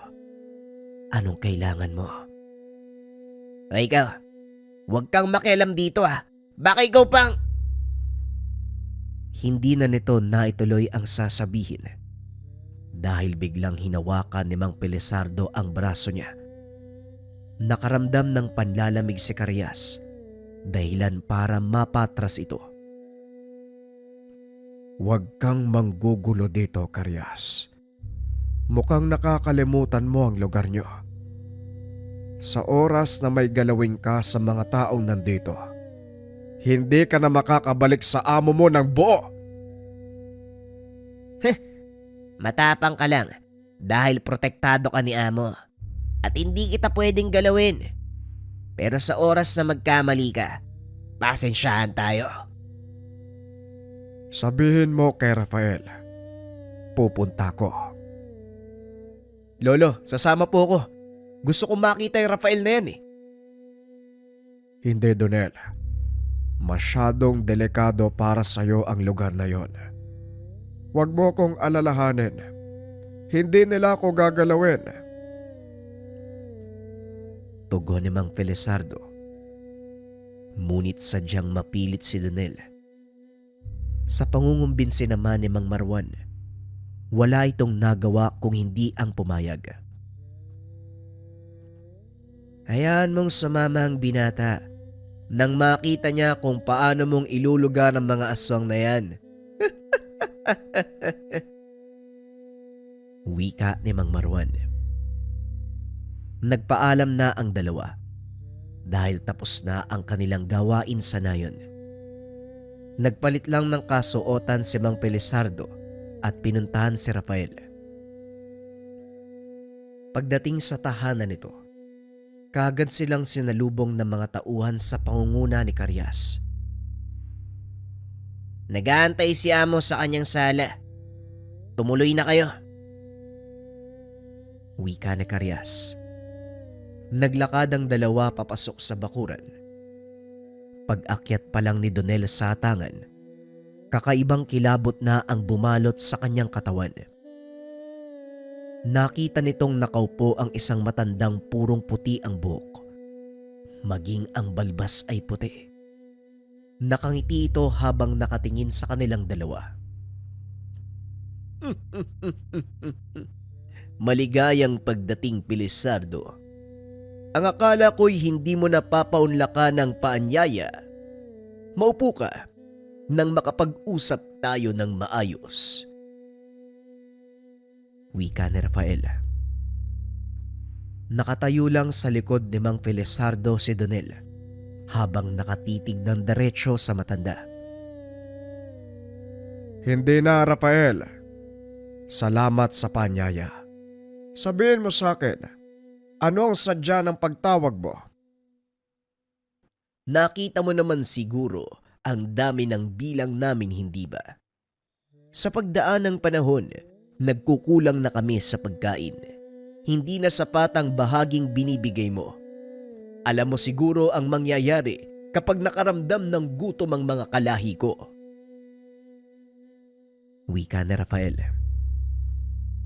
Anong kailangan mo? O ikaw, huwag kang makialam dito ah. Baka ikaw pang… Hindi na nito naituloy ang sasabihin dahil biglang hinawakan ni Mang Pilisardo ang braso niya. Nakaramdam ng panlalamig si Karyas, dahilan para mapatras ito. Huwag kang manggugulo dito, Karyas. Mukhang nakakalimutan mo ang lugar nyo. Sa oras na may galawin ka sa mga taong nandito, hindi ka na makakabalik sa amo mo ng buo. Matapang ka lang dahil protektado ka ni Amo at hindi kita pwedeng galawin. Pero sa oras na magkamali ka, pasensyahan tayo. Sabihin mo kay Rafael, pupunta ko. Lolo, sasama po ako. Gusto kong makita yung Rafael na yan eh. Hindi, Donel. Masyadong delikado para sa'yo ang lugar na yon. Huwag mo kong alalahanin. Hindi nila ako gagalawin. Tugon ni Mang Pilisardo. Ngunit sadyang mapilit si Donel. Sa pangungumbinsi naman ni Mang Marwan, wala itong nagawa kung hindi ang pumayag. Hayaan mong sumama ang binata nang makita niya kung paano mong ilulugar ang mga aswang na yan. Wika ni Mang Marwan. Nagpaalam na ang dalawa dahil tapos na ang kanilang gawain sa nayon. Nagpalit lang ng kasuotan si Mang Pilisardo at pinuntahan si Rafael. Pagdating sa tahanan nito, kaagad silang sinalubong ng mga tauhan sa pangunguna ni Karyas. Nag-aantay si Amo sa kanyang sala. Tumuloy na kayo. Wika ni Karyas. Naglakad ang dalawa papasok sa bakuran. Pag-akyat pa lang ni Donel sa atangan, kakaibang kilabot na ang bumalot sa kanyang katawan. Nakita nitong nakaupo ang isang matandang purong puti ang buhok. Maging ang balbas ay puti. Nakangiti ito habang nakatingin sa kanilang dalawa. Maligayang pagdating, Pilisardo. Ang akala ko'y hindi mo napapaunlakan ng paanyaya. Maupo ka nang makapag-usap tayo ng maayos. Wika ni Rafael. Nakatayo lang sa likod ni Mang Pilisardo si Donel habang nakatitig ng diretsyo sa matanda. Hindi na, Rafael. Salamat sa paanyaya. Sabihin mo sa akin, ano ang sadya ng pagtawag mo? Nakita mo naman siguro ang dami ng bilang namin, hindi ba? Sa pagdaan ng panahon, nagkukulang na kami sa pagkain. Hindi na sapat ang bahaging binibigay mo. Alam mo siguro ang mangyayari kapag nakaramdam ng gutom ang mga kalahi ko. Wika ni Rafael.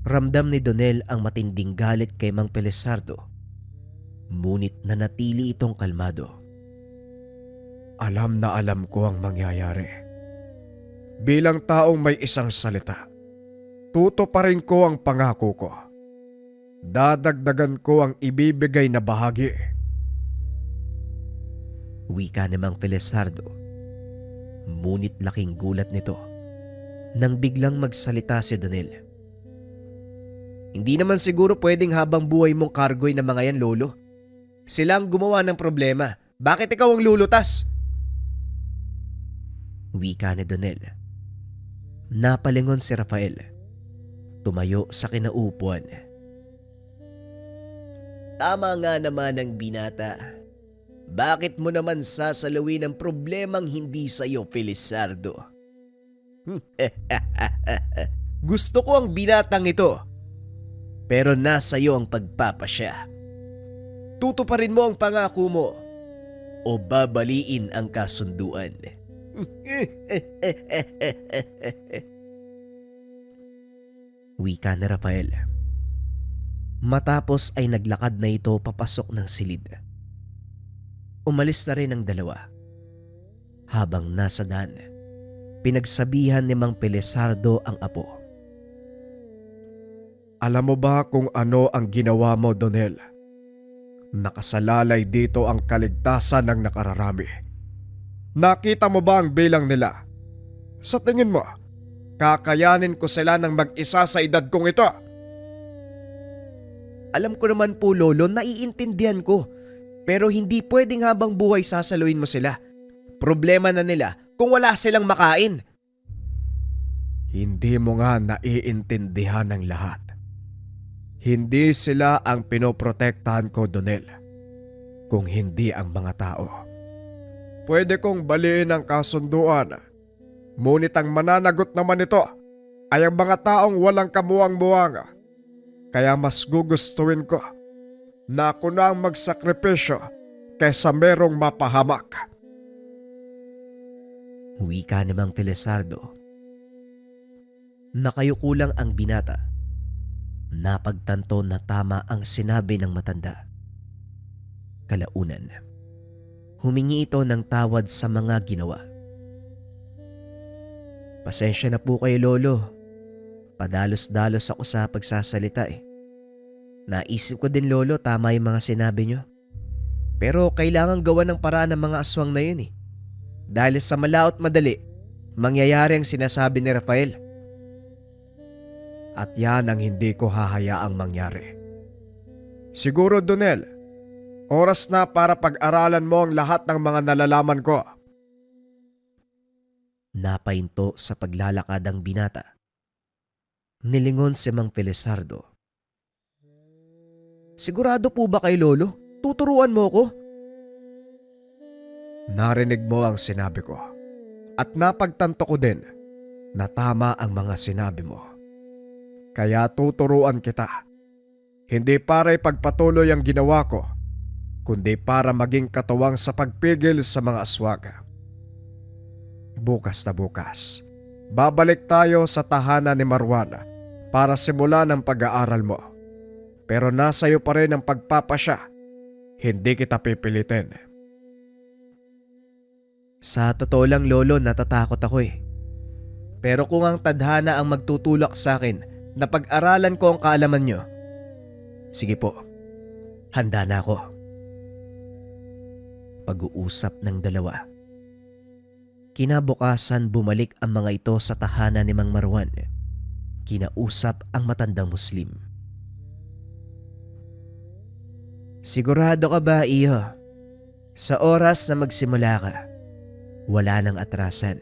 Ramdam ni Donel ang matinding galit kay Mang Pilisardo. Ngunit nanatili itong kalmado. Alam na alam ko ang mangyayari. Bilang taong may isang salita, tutuparin ko ang pangako ko. Dadagdagan ko ang ibibigay na bahagi. Wika ni Mang Pilisardo. Ngunit laking gulat nito nang biglang magsalita si Donel. Hindi naman siguro pwedeng habang buhay mong kargoy ng mga yan, Lolo. Sila ang gumawa ng problema. Bakit ikaw ang lulutas? Wika ni Donel. Napalingon si Rafael. Tumayo sa kinaupuan. Tama nga naman ang binata. Bakit mo naman sasalawin ang problemang hindi sa iyo, Felizardo? Gusto ko ang binatang ito. Pero nasa iyo ang pagpapasya. Tutuparin mo ang pangako mo o babaliin ang kasunduan. Wika ni Rafael. Matapos ay naglakad na ito papasok ng silid. Umalis na rin ang dalawa. Habang nasa daan, pinagsabihan ni Mang Felizardo ang apo. Alam mo ba kung ano ang ginawa mo, Donel? Nakasalalay dito ang kaligtasan ng nakararami. Nakita mo ba ang bilang nila? Sa tingin mo, kakayanin ko sila ng mag-isa sa edad kong ito? Alam ko naman po, Lolo, naiintindihan ko. Pero hindi pwedeng habang buhay sasaluin mo sila. Problema na nila kung wala silang makain. Hindi mo nga naiintindihan ng lahat. Hindi sila ang pinoprotektahan ko, Donel. Kung hindi ang mga tao. Pwede kong baliin ang kasunduan. Ngunit ang mananagot naman ito ay ang mga taong walang kamuwang-muwang. Kaya mas gugustuhin ko na ako na ang magsakripisyo kaysa merong mapahamak. Wika ni Mang Felizardo. Nakayuko lang ang binata. Napagtanto na tama ang sinabi ng matanda. Kalaunan, humingi ito ng tawad sa mga ginawa. Pasensya na po kayo, Lolo. Padalos-dalos ako sa pagsasalita eh. Naisip ko din, Lolo, tama yung mga sinabi nyo. Pero kailangan gawa ng paraan ng mga aswang na yun eh. Dahil sa malaot madali, mangyayari ang sinasabi ni Rafael. At yan ang hindi ko hahayaang mangyari. Siguro, Donel, oras na para pag-aralan mo ang lahat ng mga nalalaman ko. Napahinto sa paglalakad ang binata. Nilingon si Mang Felizardo. Sigurado po ba kay Lolo? Tuturuan mo ko? Narinig mo ang sinabi ko. At napagtanto ko din na tama ang mga sinabi mo. Kaya tuturuan kita. Hindi para ipagpatuloy ang ginawa ko, kundi para maging katuwang sa pagpigil sa mga aswag. Bukas na bukas, babalik tayo sa tahanan ni Marwan para simulan ang pag-aaral mo. Pero nasa iyo pa rin ang pagpapasya. Hindi kita pipilitin. Sa totoo lang, Lolo, natatakot ako eh. Pero kung ang tadhana ang magtutulak sa akin na pag-aralan ko ang kaalaman nyo, sige po, handa na ako. Pag-uusap ng dalawa. Kinabukasan bumalik ang mga ito sa tahanan ni Mang Marwan. Kinausap ang matandang Muslim. Sigurado ka ba, iyo? Sa oras na magsimula ka, wala nang atrasan.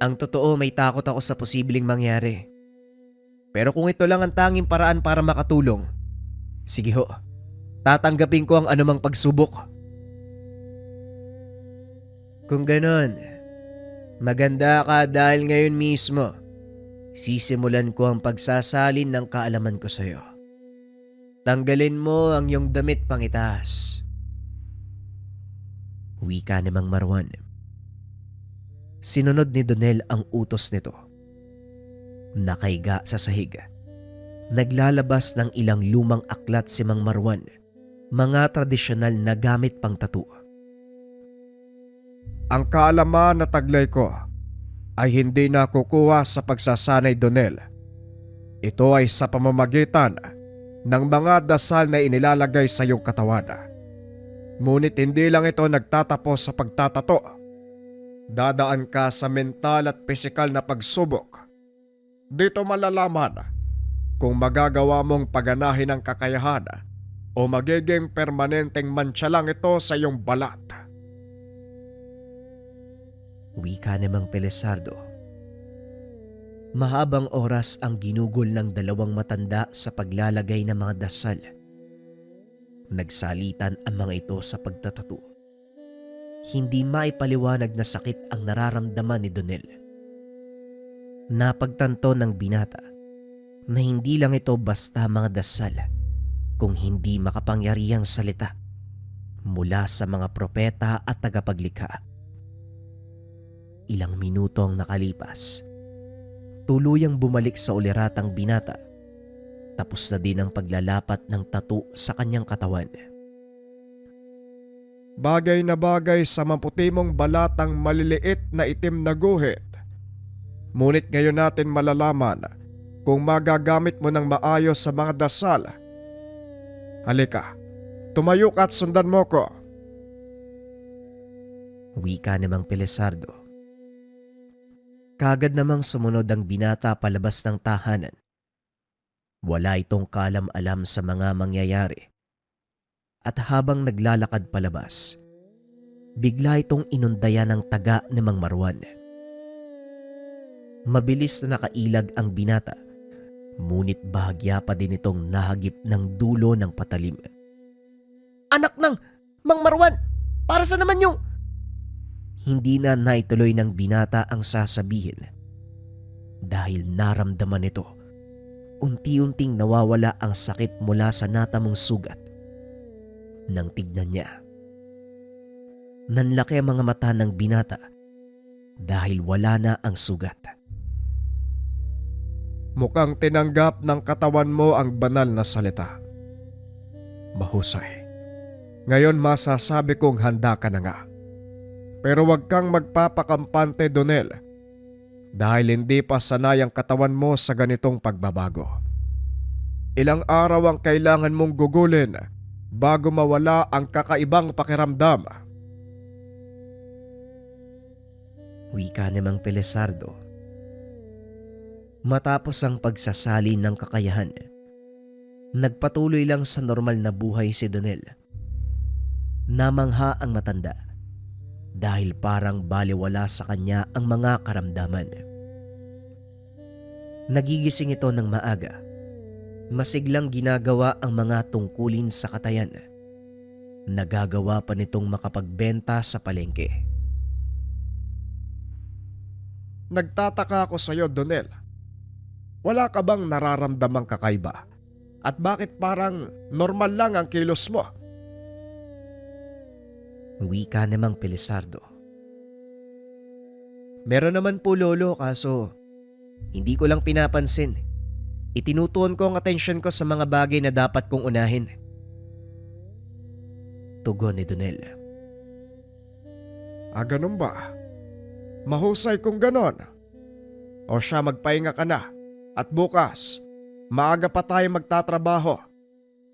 Ang totoo, may takot ako sa posibleng mangyari. Pero kung ito lang ang tanging paraan para makatulong, sige ho, tatanggapin ko ang anumang pagsubok. Kung ganon, maganda ka dahil ngayon mismo, sisimulan ko ang pagsasalin ng kaalaman ko sa'yo. Tanggalin mo ang iyong damit pangitaas. Wika ni Mang Marwan. Sinunod ni Donel ang utos nito. Nakaiga sa sahig. Naglalabas ng ilang lumang aklat si Mang Marwan, mga tradisyonal na gamit pang tattoo. Ang kaalaman na taglay ko ay hindi nakukuha sa pagsasanay, Donel. Ito ay sa pamamagitan ng mga dasal na inilalagay sa iyong katawan. Ngunit hindi lang ito nagtatapos sa pagtatato. Dadaan ka sa mental at pisikal na pagsubok. Dito malalaman kung magagawa mong paganahin ang kakayahan o magiging permanenteng mantsa lang ito sa iyong balat. Wika ni Mang Pelesardo. Mahabang oras ang ginugol ng dalawang matanda sa paglalagay ng mga dasal. Nagsalitan ang mga ito sa pagtatato. Hindi maipaliwanag na sakit ang nararamdaman ni Donel. Napagtanto ng binata na hindi lang ito basta mga dasal, kung hindi makapangyarihang salita mula sa mga propeta at tagapaglikha. Ilang minuto ang nakalipas. Tuluyang bumalik sa uliratang binata. Tapos na din ang paglalapat ng tattoo sa kanyang katawan. Bagay na bagay sa maputi mong balatang maliliit na itim na guhit. Ngunit ngayon natin malalaman kung magagamit mo ng maayos sa mga dasal. Halika, tumayo ka at sundan mo ko. Wika ni Mang Pelesardo. Kagad namang sumunod ang binata palabas ng tahanan. Wala itong kalam-alam sa mga mangyayari. At habang naglalakad palabas, bigla itong inundayan ng taga ni Mang Marwan. Mabilis na nakailag ang binata, ngunit bahagya pa din itong nahagip ng dulo ng patalim. Anak ng Mang Marwan! Para sa naman yung... Hindi na naituloy ng binata ang sasabihin dahil naramdaman nito unti-unting nawawala ang sakit mula sa natamong sugat. Nang tignan niya, nanlaki ang mga mata ng binata dahil wala na ang sugat. Mukhang tinanggap ng katawan mo ang banal na salita. Mahusay. Ngayon masasabi kong handa ka na nga. Pero wag kang magpapakampante, Donel, dahil hindi pa sanay ang katawan mo sa ganitong pagbabago. Ilang araw ang kailangan mong gugulin bago mawala ang kakaibang pakiramdam. Wika ni Mang Pelesardo. Matapos ang pagsasali ng kakayahan, nagpatuloy lang sa normal na buhay si Donel. Namangha ang matanda dahil parang baliwala sa kanya ang mga karamdaman. Nagigising ito ng maaga. Masiglang ginagawa ang mga tungkulin sa katayan. Nagagawa pa nitong makapagbenta sa palengke. Nagtataka ako sa iyo, Donel. Wala ka bang nararamdamang kakaiba? At bakit parang normal lang ang kilos mo? Wika ni Mang Pelesardo. Meron naman po, Lolo, kaso hindi ko lang pinapansin. Itinutuon ko ang atensyon ko sa mga bagay na dapat kong unahin. Tugon ni Donel. Ganun ba? Mahusay kung ganon. O siya, magpahinga ka na. At bukas, maaga pa tayo magtatrabaho.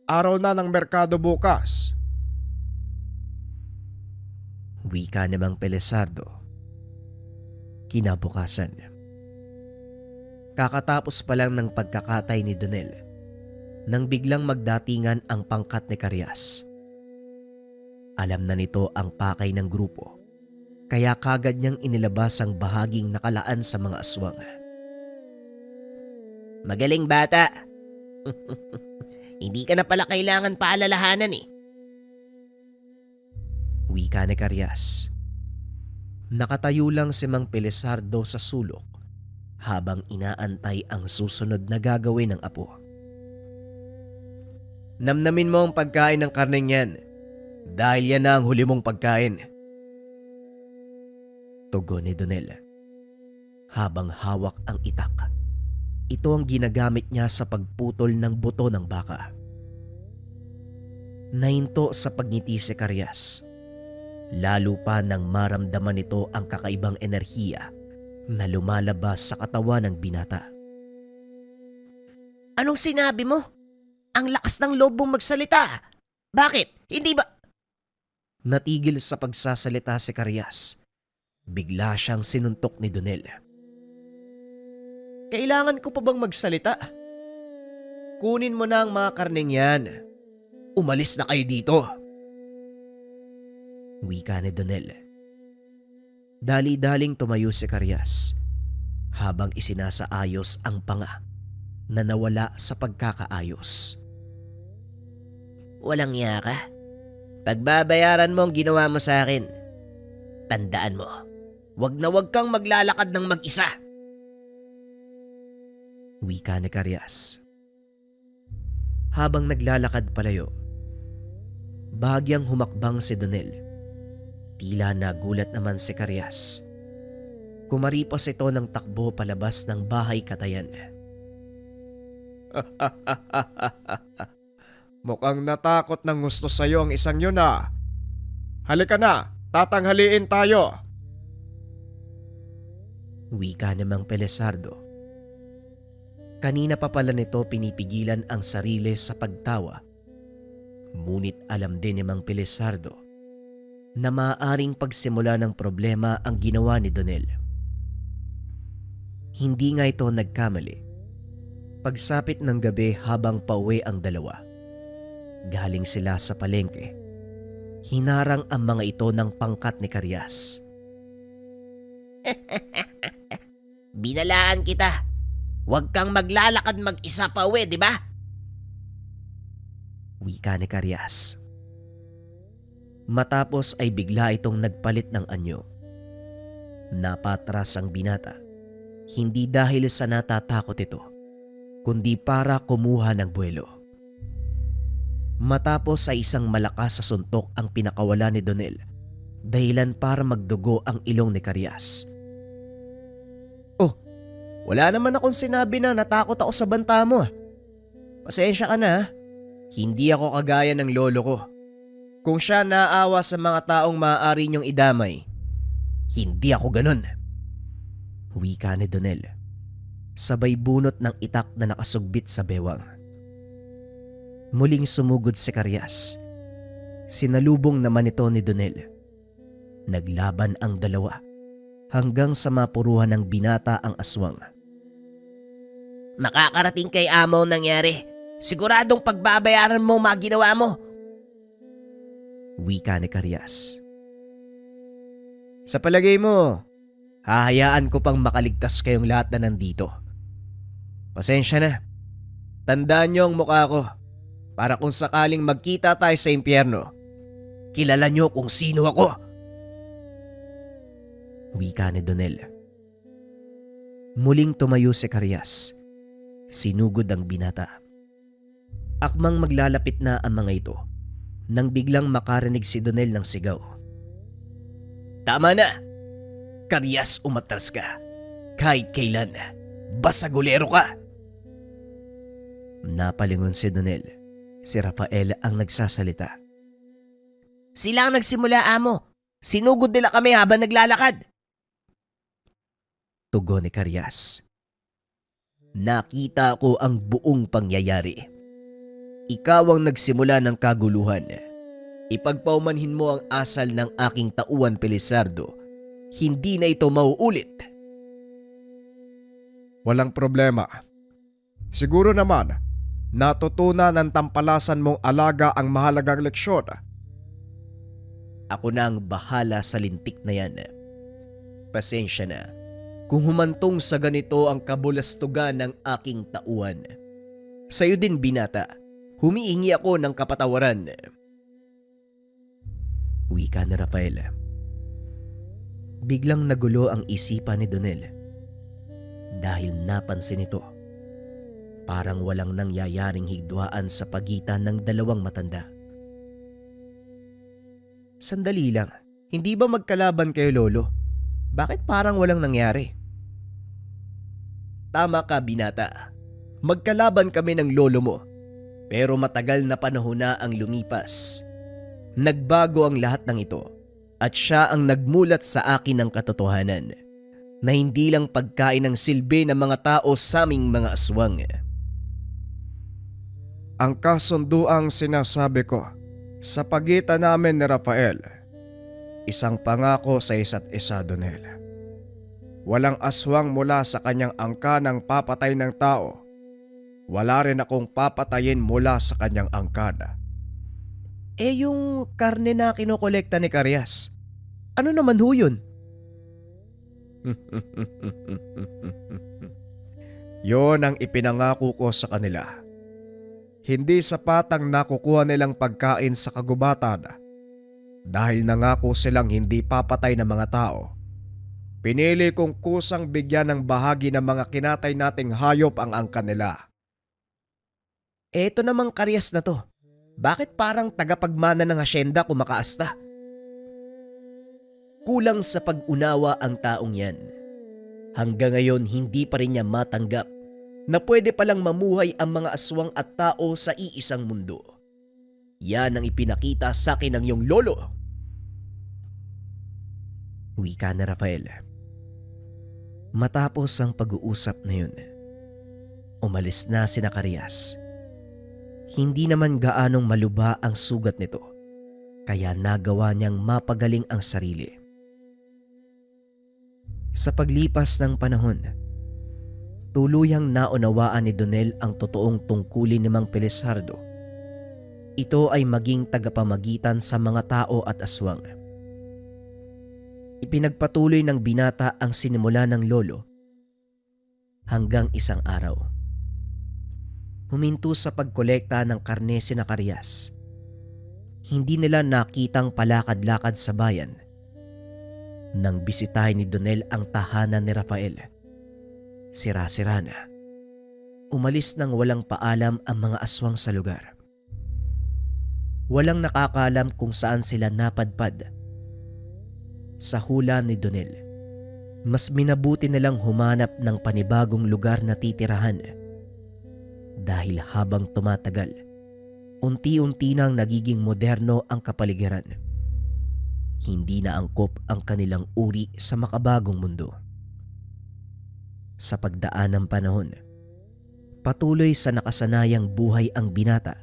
Araw na ng merkado bukas. Wika ni Mang Pelesardo. Kinabukasan. Kakatapos pa lang ng pagkakatay ni Donel nang biglang magdatingan ang pangkat ni Karyas. Alam na nito ang pakay ng grupo, kaya kagad niyang inilabas ang bahaging nakalaan sa mga aswang. Magaling bata. Hindi ka na pala kailangan paalalahanan eh. Wika ni Karyas. Nakatayo lang si Mang Pelesardo sa sulok habang inaantay ang susunod na gagawin ng apo. Namnamin mo ang pagkain ng karneng yan dahil yan na ang huli mong pagkain. Tugon ni Donel habang hawak ang itak. Ito ang ginagamit niya sa pagputol ng buto ng baka. Nahinto sa pagngiti si Karyas. Lalo pa nang maramdaman nito ang kakaibang enerhiya na lumalabas sa katawan ng binata. Anong sinabi mo? Ang lakas ng loob mong magsalita. Bakit? Hindi ba... Natigil sa pagsasalita si Karyas Bigla siyang sinuntok ni Donel. Kailangan ko pa bang magsalita? Kunin mo na ang mga karneng yan. Umalis na kayo dito. Wika ni Donel. Dali-daling tumayo si Karyas habang isinasaayos ang panga na nawala sa pagkakaayos. Walang iya ka. Pagbabayaran mo ang ginawa mo sa akin. Tandaan mo, wag na wag kang maglalakad ng mag-isa. Wika ni Karyas. Habang naglalakad palayo, bahagyang humakbang si Donel. Tila nagulat naman si Karyas. Kumaripas ito ng takbo palabas ng bahay katayan. Mukhang natakot ng gusto sa'yo ang isang yun ah. Halika na, tatanghaliin tayo. Wika namang Pelesardo. Kanina pa pala nito pinipigilan ang sarili sa pagtawa. Ngunit alam din ni Mang Pelesardo na maaaring pagsimula ng problema ang ginawa ni Donel. Hindi nga ito nagkamali. Pagsapit ng gabi habang pauwi ang dalawa, galing sila sa palengke. Hinarang ang mga ito ng pangkat ni Karyas. Binalaan kita. Huwag kang maglalakad mag-isa pa uwi, di ba? Wika ni Karyas. Matapos ay bigla itong nagpalit ng anyo. Napatras ang binata. Hindi dahil sa natatakot ito, kundi para kumuha ng buwelo. Matapos ay isang malakas sa suntok ang pinakawala ni Donel, dahilan para magdugo ang ilong ni Karyas. Oh, wala naman akong sinabi na natakot ako sa banta mo. Pasensya ka na. Hindi ako kagaya ng lolo ko. Kung siya naawa sa mga taong maaari niyong idamay, hindi ako ganun. Wika ni Donel, sabay bunot ng itak na nakasugbit sa bewang. Muling sumugod si Karyas. Sinalubong naman ito ni Donel. Naglaban ang dalawa hanggang sa mapuruhan ng binata ang aswang. Makakarating kay amo ang nangyari. Siguradong pagbabayaran mo mga ginawa mo. Wika ni Karyas. Sa palagay mo, hahayaan ko pang makaligtas kayong lahat na nandito. Pasensya na. Tandaan niyo ang mukha ko para kung sakaling magkita tayo sa impyerno, kilala niyo kung sino ako. Wika ni Donel. Muling tumayo si Karyas. Sinugod ang binata. Akmang maglalapit na ang mga ito nang biglang makarinig si Donel ng sigaw. Tama na! Karyas, umatras ka. Kahit kailan, basagulero ka! Napalingon si Donel. Si Rafael ang nagsasalita. Sila ang nagsimula, amo. Sinugod nila kami habang naglalakad. Tugon ni Karyas. Nakita ko ang buong pangyayari. Ikaw ang nagsimula ng kaguluhan. Ipagpaumanhin mo ang asal ng aking tauhan, Pelesardo. Hindi na ito mauulit. Walang problema. Siguro naman, natutunan ng tampalasan mong alaga ang mahalagang leksyon. Ako na ang bahala sa lintik na yan. Pasensya na kung humantong sa ganito ang kabulastugan ng aking tauhan. Sa'yo din, binata. Humihingi ako ng kapatawaran. Wika ni Rafael. Biglang nagulo ang isipan ni Donel. Dahil napansin ito, parang walang nangyayaring higduaan sa pagitan ng dalawang matanda. Sandali lang, hindi ba magkalaban kayo, Lolo? Bakit parang walang nangyari? Tama ka, binata. Magkalaban kami ng lolo mo. Pero matagal na panahon na ang lumipas. Nagbago ang lahat ng ito at siya ang nagmulat sa akin ng katotohanan na hindi lang pagkain ng silbi ng mga tao sa aming mga aswang. Ang kasunduang sinasabi ko sa pagitan namin ni Rafael, Isang pangako sa isa't isa, Donel. Walang aswang mula sa kanyang angka ng papatay ng tao. Wala rin akong papatayin mula sa kanyang angkada. Yung karne na kinokolekta ni Karyas, ano naman ho yun? Yon ang ipinangako ko sa kanila. Hindi sapat ang nakukuha nilang pagkain sa kagubatan. Dahil nangako silang hindi papatay ng mga tao, pinili kong kusang bigyan ng bahagi ng mga kinatay nating hayop ang angka nila. Eto namang Karyas na to. Bakit parang tagapagmana ng asyenda kumakaasta? Kulang sa pag-unawa ang taong yan. Hanggang ngayon hindi pa rin niya matanggap na pwede palang mamuhay ang mga aswang at tao sa iisang mundo. Yan ang ipinakita sa akin ng iyong lolo. Wika na Rafael. Matapos ang pag-uusap na yun, umalis na sina Karyas. Hindi naman gaanong maluba ang sugat nito, kaya nagawa niyang mapagaling ang sarili. Sa paglipas ng panahon, tuluyang naunawaan ni Donel ang totoong tungkulin ni Mang Felisardo. Ito ay maging tagapamagitan sa mga tao at aswang. Ipinagpatuloy ng binata ang sinimula ng lolo hanggang isang araw. Huminto sa pagkolekta ng karne sina Karyas. Hindi nila nakitang palakad-lakad sa bayan nang bisitahin ni Donel ang tahanan ni Rafael. Sira-sira na. Umalis nang walang paalam ang mga aswang sa lugar. Walang nakakaalam kung saan sila napadpad. Sa hula ni Donel, mas minabuti nilang humanap ng panibagong lugar na titirahan. Dahil habang tumatagal, unti-unti nang nagiging moderno ang kapaligiran. Hindi na angkop ang kanilang uri sa makabagong mundo. Sa pagdaan ng panahon, patuloy sa nakasanayang buhay ang binata.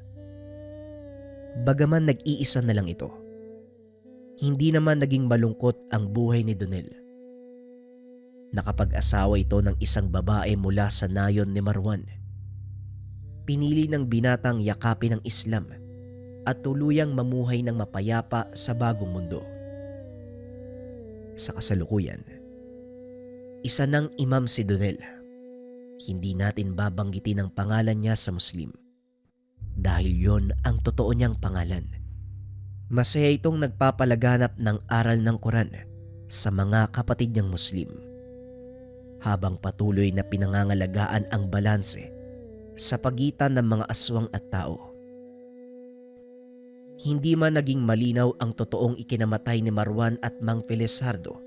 Bagaman nag-iisa na lang ito, hindi naman naging malungkot ang buhay ni Donel. Nakapag-asawa ito ng isang babae mula sa nayon ni Marwan. Pinili ng binatang yakapin ang Islam at tuluyang mamuhay ng mapayapa sa bagong mundo. Sa kasalukuyan, isa ng imam si Donel. Hindi natin babanggitin ang pangalan niya sa Muslim dahil yon ang totoo niyang pangalan. Masaya itong nagpapalaganap ng aral ng Quran sa mga kapatid niyang Muslim habang patuloy na pinangangalagaan ang balanse sa pagitan ng mga aswang at tao. Hindi man naging malinaw ang totoong ikinamatay ni Marwan at Mang Felisardo,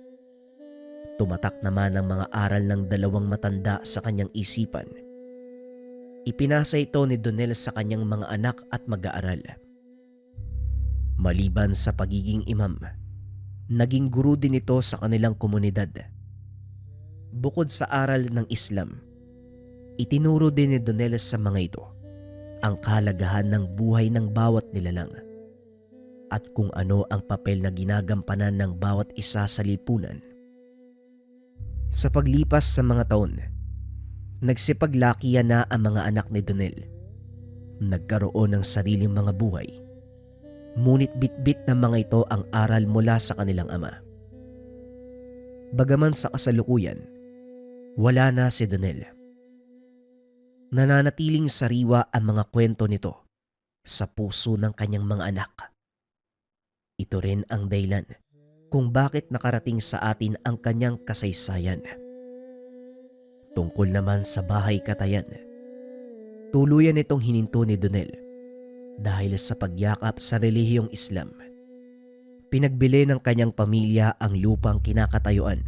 tumatak naman ang mga aral ng dalawang matanda sa kanyang isipan. Ipinasa ito ni Donel sa kanyang mga anak at mag-aaral. Maliban sa pagiging imam, naging guro din ito sa kanilang komunidad. Bukod sa aral ng Islam, itinuro din ni Donel sa mga ito ang kahalagahan ng buhay ng bawat nilalang at kung ano ang papel na ginagampanan ng bawat isa sa lipunan. Sa paglipas sa mga taon, nagsipaglakihan na ang mga anak ni Donel. Nagkaroon ng sariling mga buhay. Ngunit bitbit ng mga ito ang aral mula sa kanilang ama. Bagaman sa kasalukuyan, wala na si Donel. Nananatiling sariwa ang mga kwento nito sa puso ng kanyang mga anak. Ito rin ang dahilan kung bakit nakarating sa atin ang kanyang kasaysayan. Tungkol naman sa bahay katayan, tuluyan itong hininto ni Donel dahil sa pagyakap sa relihiyong Islam. Pinagbili ng kanyang pamilya ang lupang kinakatayuan.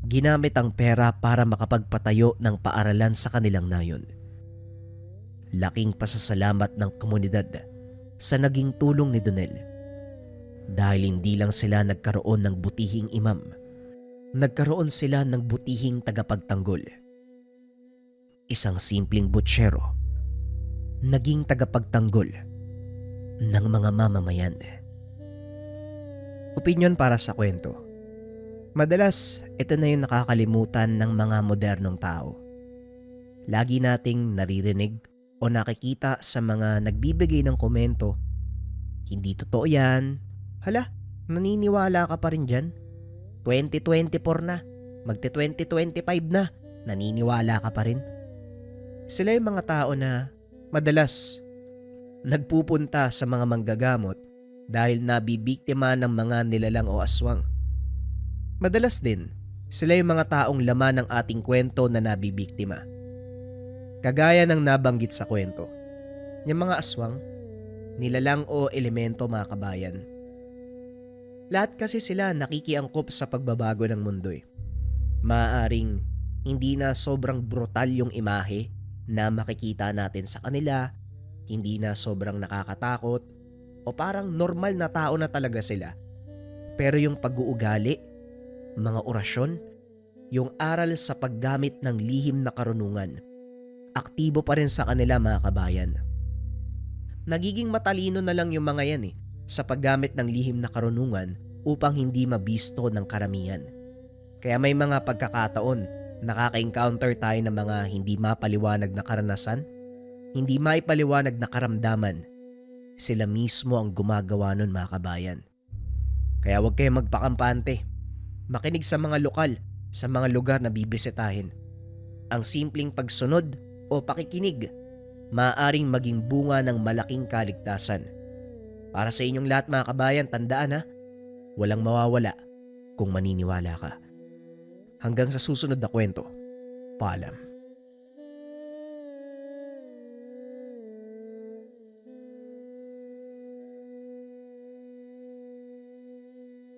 Ginamit ang pera para makapagpatayo ng paaralan sa kanilang nayon. Laking pasasalamat ng komunidad sa naging tulong ni Donel. Dahil hindi lang sila nagkaroon ng butihing imam, nagkaroon sila ng butihing tagapagtanggol. Isang simpleng butsyero, naging tagapagtanggol ng mga mamamayan. Opinyon para sa kwento. Madalas, ito na yung nakakalimutan ng mga modernong tao. Lagi nating naririnig o nakikita sa mga nagbibigay ng komento, hindi totoo yan. Hala, naniniwala ka pa rin dyan? 2024 na, magte-2025 na, naniniwala ka pa rin? Sila yung mga tao na madalas nagpupunta sa mga manggagamot dahil nabibiktima ng mga nilalang o aswang. Madalas din, sila yung mga taong laman ng ating kwento na nabibiktima. Kagaya ng nabanggit sa kwento, yung mga aswang, nilalang o elemento mga kabayan. Lahat kasi sila nakikiangkop sa pagbabago ng mundo eh. Maaaring hindi na sobrang brutal yung imahe na makikita natin sa kanila, hindi na sobrang nakakatakot, o parang normal na tao na talaga sila. Pero yung pag-uugali, mga orasyon, yung aral sa paggamit ng lihim na karunungan, aktibo pa rin sa kanila mga kabayan. Nagiging matalino na lang yung mga yan sa paggamit ng lihim na karunungan upang hindi mabisto ng karamihan. Kaya may mga pagkakataon nakaka-encounter tayo ng mga hindi mapaliwanag na karanasan, hindi maipaliwanag na karamdaman. Sila mismo ang gumagawa nun mga kabayan. Kaya huwag kayong magpakampante. Makinig sa mga lokal, sa mga lugar na bibisitahin. Ang simpleng pagsunod o pakikinig, maaaring maging bunga ng malaking kaligtasan. Para sa inyong lahat mga kabayan, tandaan walang mawawala kung maniniwala ka. Hanggang sa susunod na kwento, paalam.